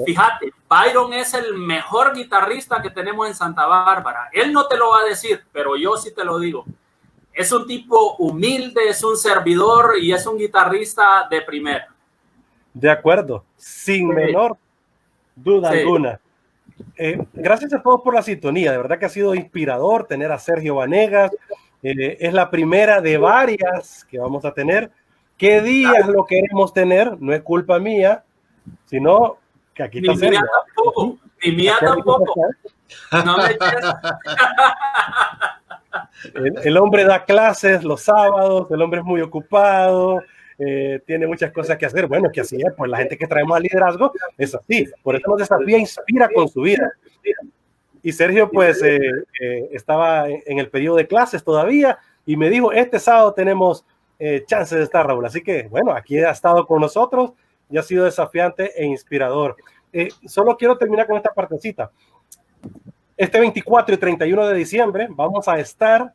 Fíjate, Byron es el mejor guitarrista que tenemos en Santa Bárbara. Él no te lo va a decir, pero yo sí te lo digo. Es un tipo humilde, es un servidor y es un guitarrista de primera. De acuerdo, sin menor duda alguna. Gracias a todos por la sintonía. De verdad que ha sido inspirador tener a Sergio Vanegas. Es la primera de varias que vamos a tener. ¿Qué días lo queremos tener? No es culpa mía, sino que aquí está Sergio. Ni mía tampoco. No me El hombre da clases los sábados, el hombre es muy ocupado, tiene muchas cosas que hacer. Bueno, que así es, pues la gente que traemos al liderazgo es así, por eso nos desafía, inspira con su vida. Y Sergio pues estaba en el periodo de clases todavía y me dijo, este sábado tenemos chances de estar, Raúl. Así que bueno, aquí ha estado con nosotros y ha sido desafiante e inspirador. Solo quiero terminar con esta partecita. Este 24 y 31 de diciembre vamos a estar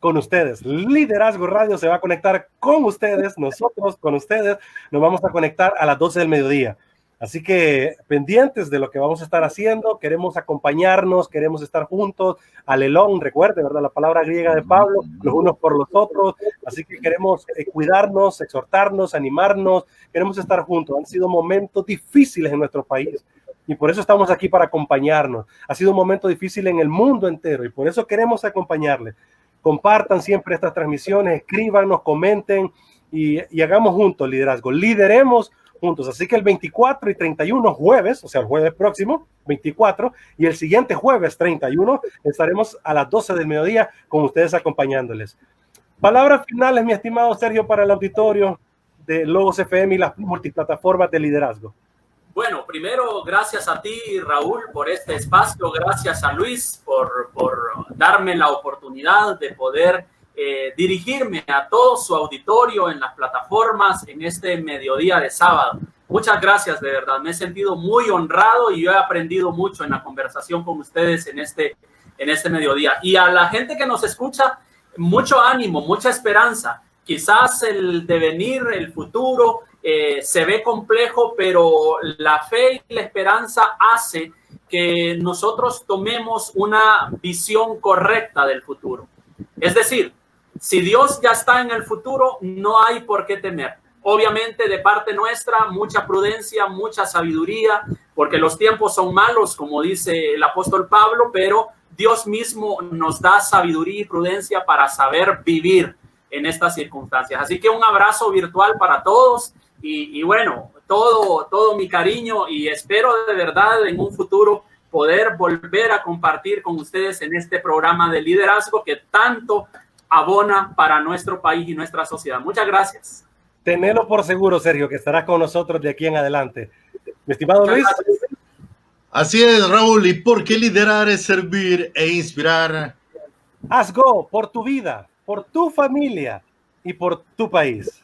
con ustedes. Liderazgo Radio se va a conectar con ustedes, nosotros con ustedes, nos vamos a conectar a las 12 del mediodía. Así que pendientes de lo que vamos a estar haciendo, queremos acompañarnos, queremos estar juntos, alelón, recuerde, ¿verdad? La palabra griega de Pablo, los unos por los otros, así que queremos cuidarnos, exhortarnos, animarnos, queremos estar juntos. Han sido momentos difíciles en nuestro país y por eso estamos aquí para acompañarnos. Ha sido un momento difícil en el mundo entero y por eso queremos acompañarles. Compartan siempre estas transmisiones, escríbanos, comenten y hagamos juntos liderazgo, lideremos juntos. Así que el 24 y 31 jueves, o sea, el jueves próximo, 24, y el siguiente jueves 31, estaremos a las 12 del mediodía con ustedes acompañándoles. Palabras finales, mi estimado Sergio, para el auditorio de Logos FM y las multiplataformas de liderazgo. Bueno, primero, gracias a ti, Raúl, por este espacio. Gracias a Luis por darme la oportunidad de poder dirigirme a todo su auditorio en las plataformas en este mediodía de sábado. Muchas gracias, de verdad. Me he sentido muy honrado y yo he aprendido mucho en la conversación con ustedes en este mediodía. Y a la gente que nos escucha, mucho ánimo, mucha esperanza. Quizás el devenir, el futuro se ve complejo, pero la fe y la esperanza hace que nosotros tomemos una visión correcta del futuro. Es decir, si Dios ya está en el futuro, no hay por qué temer. Obviamente, de parte nuestra, mucha prudencia, mucha sabiduría, porque los tiempos son malos, como dice el apóstol Pablo, pero Dios mismo nos da sabiduría y prudencia para saber vivir en estas circunstancias. Así que un abrazo virtual para todos y bueno, todo mi cariño y espero de verdad en un futuro poder volver a compartir con ustedes en este programa de liderazgo que tanto abona para nuestro país y nuestra sociedad. Muchas gracias. Tenelo por seguro, Sergio, que estarás con nosotros de aquí en adelante. Mi estimado Luis. Así es, Raúl. ¿Y por qué liderar es servir e inspirar? Haz go por tu vida, por tu familia y por tu país.